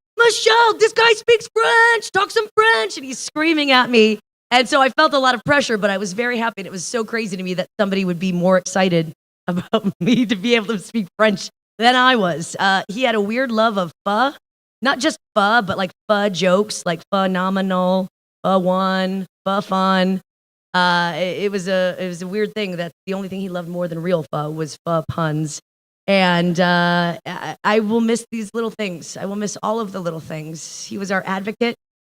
Speaker 17: this guy speaks French, talk some French. And he's screaming at me. And so I felt a lot of pressure, but I was very happy. And it was so crazy to me that somebody would be more excited about me to be able to speak French than I was. He had a weird love of pho. Not just pho, but like pho jokes, like phenomenal, pho one, pho fun. It was a weird thing. That's the only thing he loved more than real pho was pho puns. And I will miss these little things. I will miss all of the little things. He was our advocate.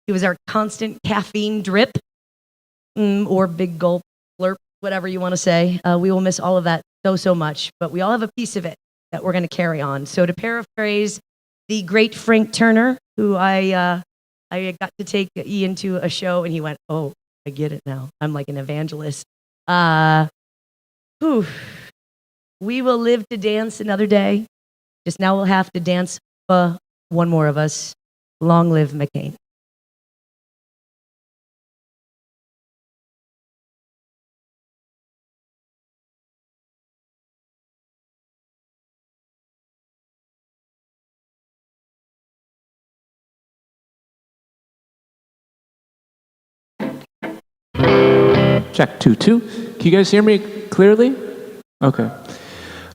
Speaker 17: He was our constant caffeine drip, or big gulp, slurp, whatever you want to say. We will miss all of that so much. But we all have a piece of it that we're going to carry on. So to paraphrase the great Frank Turner, who I got to take Ian to a show, and he went, "Oh, I get it now. I'm like an evangelist." We will live to dance another day. Just now we'll have to dance for one more of us. Long live McCain.
Speaker 18: Check 2-2. Can you guys hear me clearly? Okay.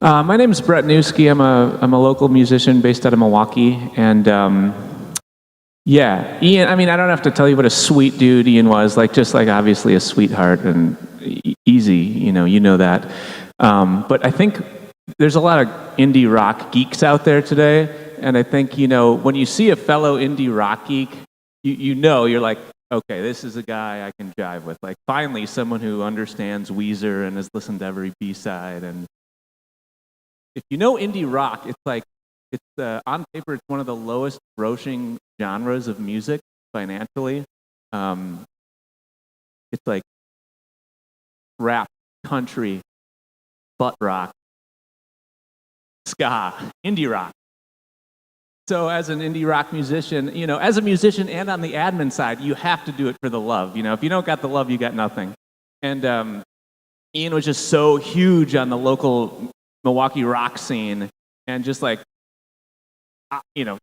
Speaker 18: My name is Brett Newski. I'm a local musician based out of Milwaukee, and yeah, Ian. I mean, I don't have to tell you what a sweet dude Ian was. Just like obviously a sweetheart and easy. You know that. But I think there's a lot of indie rock geeks out there today, and I think when you see a fellow indie rock geek, you're like, okay, this is a guy I can jive with. Like, finally, someone who understands Weezer and has listened to every B-side. And if you know indie rock, it's on paper, it's one of the lowest grossing genres of music financially. It's like rap, country, butt rock, ska, indie rock. So as an indie rock musician, as a musician and on the admin side, you have to do it for the love. If you don't got the love, you got nothing. And Ian was just so huge on the local Milwaukee rock scene, and just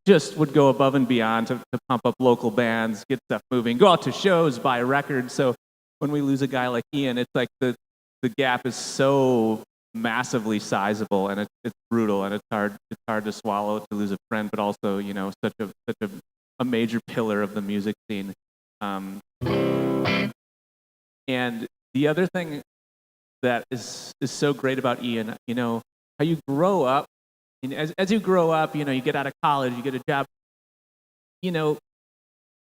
Speaker 18: just would go above and beyond to pump up local bands, get stuff moving, go out to shows, buy records. So when we lose a guy like Ian, it's like the gap is so massively sizable, and it's brutal, and it's hard to swallow to lose a friend, but also such a major pillar of the music scene. And the other thing that is so great about Ian, how you grow up, and as you grow up, you get out of college, you get a job,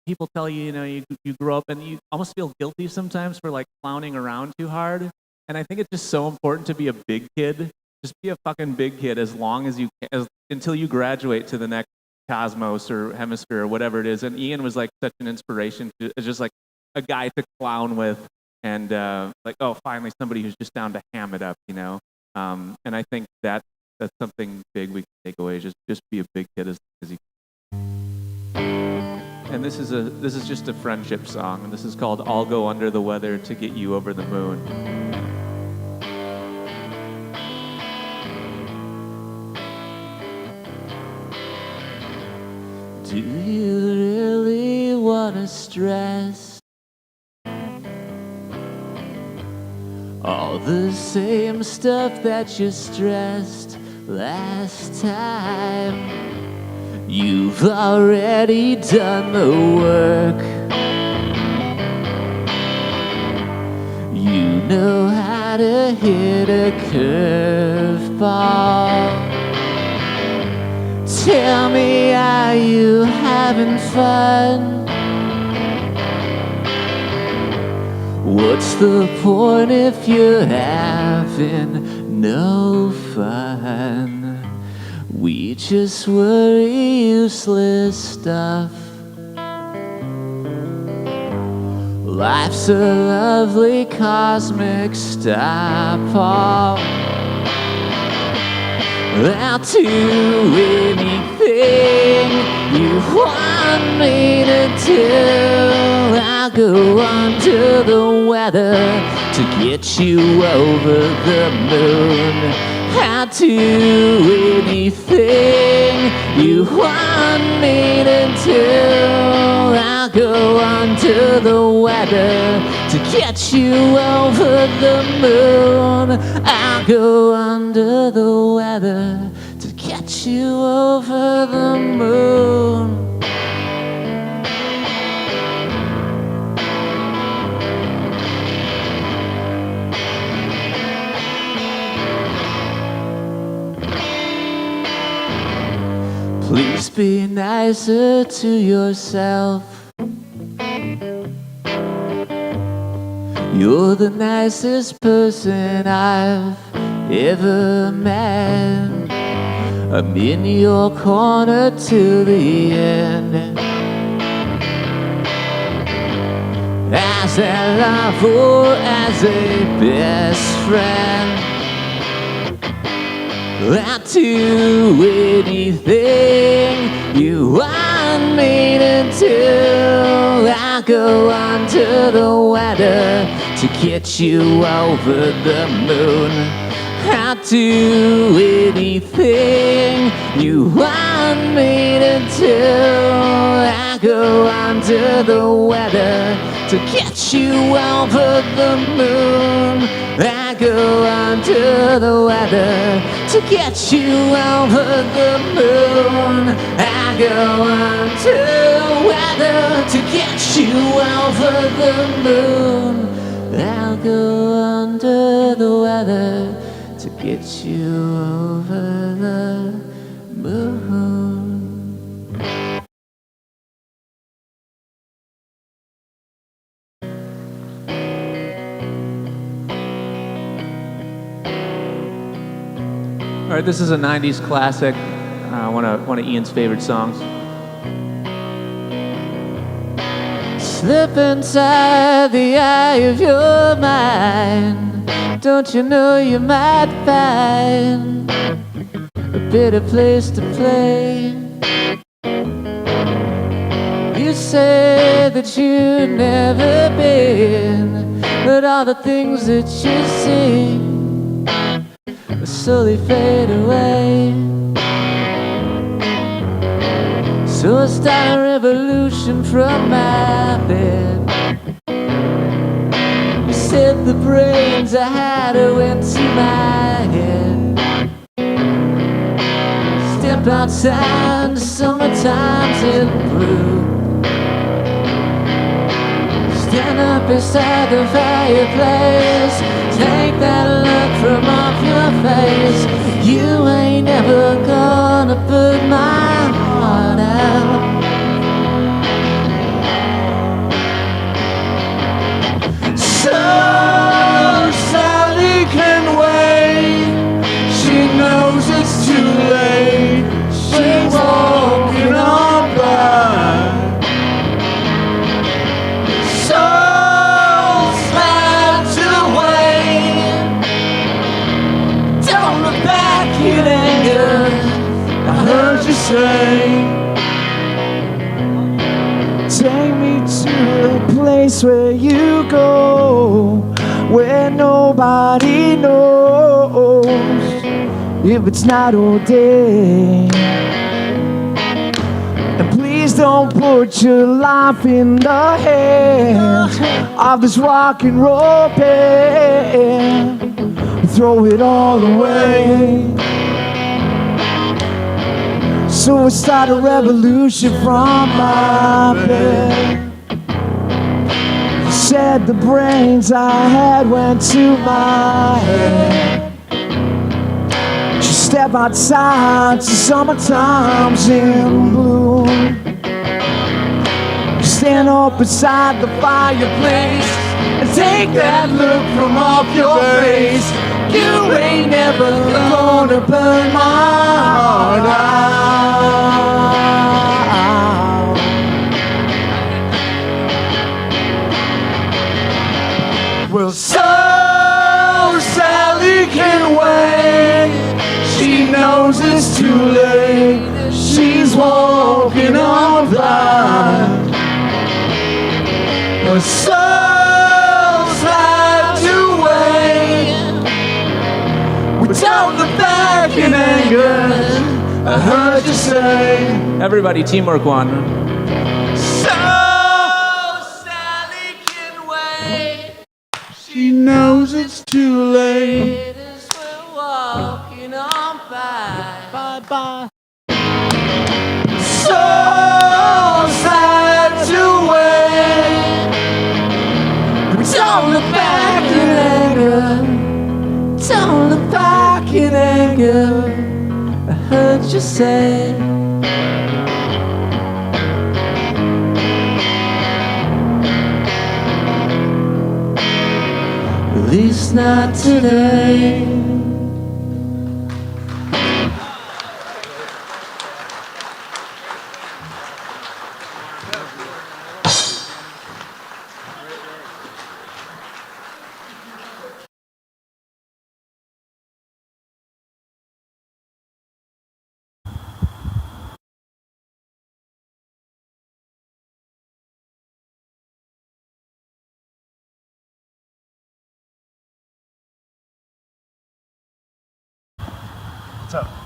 Speaker 18: people tell you, you grow up and you almost feel guilty sometimes for clowning around too hard. And I think it's just so important to be a big kid. Just be a fucking big kid as long as you can, until you graduate to the next cosmos or hemisphere or whatever it is. And Ian was such an inspiration, just a guy to clown with, and oh, finally somebody who's just down to ham it up, And I think that's something big we can take away. Just be a big kid as you can. And this is just a friendship song, and this is called "I'll Go Under the Weather to Get You Over the Moon." Do you really want to stress all the same stuff that you stressed last time? You've already done the work. You know how to hit a curveball. Tell me, are you having fun? What's the point if you're having no fun? We just worry useless stuff. Life's a lovely cosmic stop-off. I'll do anything you want me to do. I'll go under the weather to get you over the moon. I'll do anything you want me to do. I'll go under the weather to get you over the moon. I'll go under the weather to get you over the moon. Please be nicer to yourself. You're the nicest person I've ever met. I'm in your corner till the end. As a lover, as a best friend.
Speaker 3: I'll do anything you want me to do. I'll go under the weather to get you over the moon. I'll do anything you want me to do. I'll go under the weather to get you over the moon. I go under the weather to get you over the moon. I go under the weather to get you over the moon. I'll go under the weather to get you over the moon.
Speaker 18: All right, this is a 90s classic, one of Ian's favorite songs.
Speaker 3: Slip inside the eye of your mind. Don't you know you might find a better place to play? You say that you've never been, but all the things that you see slowly fade away. So I start a revolution from my bed. You said the brains I had went to my head. Step outside, the summertime's in blue. Stand up beside the fireplace. Take that look from off your face. You ain't never gonna put my heart out. So Sally can wait. She knows it's too late. She's walking on by. So sad to wait. Don't look back in anger. I heard you say, take me to a place where you go, where nobody knows if it's not ordained. And please don't put your life in the hands of this rock and roll band. Throw it all away. So I start a revolution from my bed. You said the brains I had went to my head. Just step outside to summertime's in bloom. Stand up beside the fireplace and take that look from off your face. You ain't never gonna burn my heart out. Well, so Sally can wait. She knows it's too late. She's walking on by. Well, so sad to wait. We don't look back in anger. I heard you say.
Speaker 18: Everybody, teamwork one.
Speaker 3: So Sally can wait.
Speaker 5: She knows it's too late.
Speaker 3: As we're walking on by.
Speaker 5: Bye bye.
Speaker 3: So sad to wait. We don't look back in anger. Don't look back in anger. I heard you say. At least not today.
Speaker 19: What's up?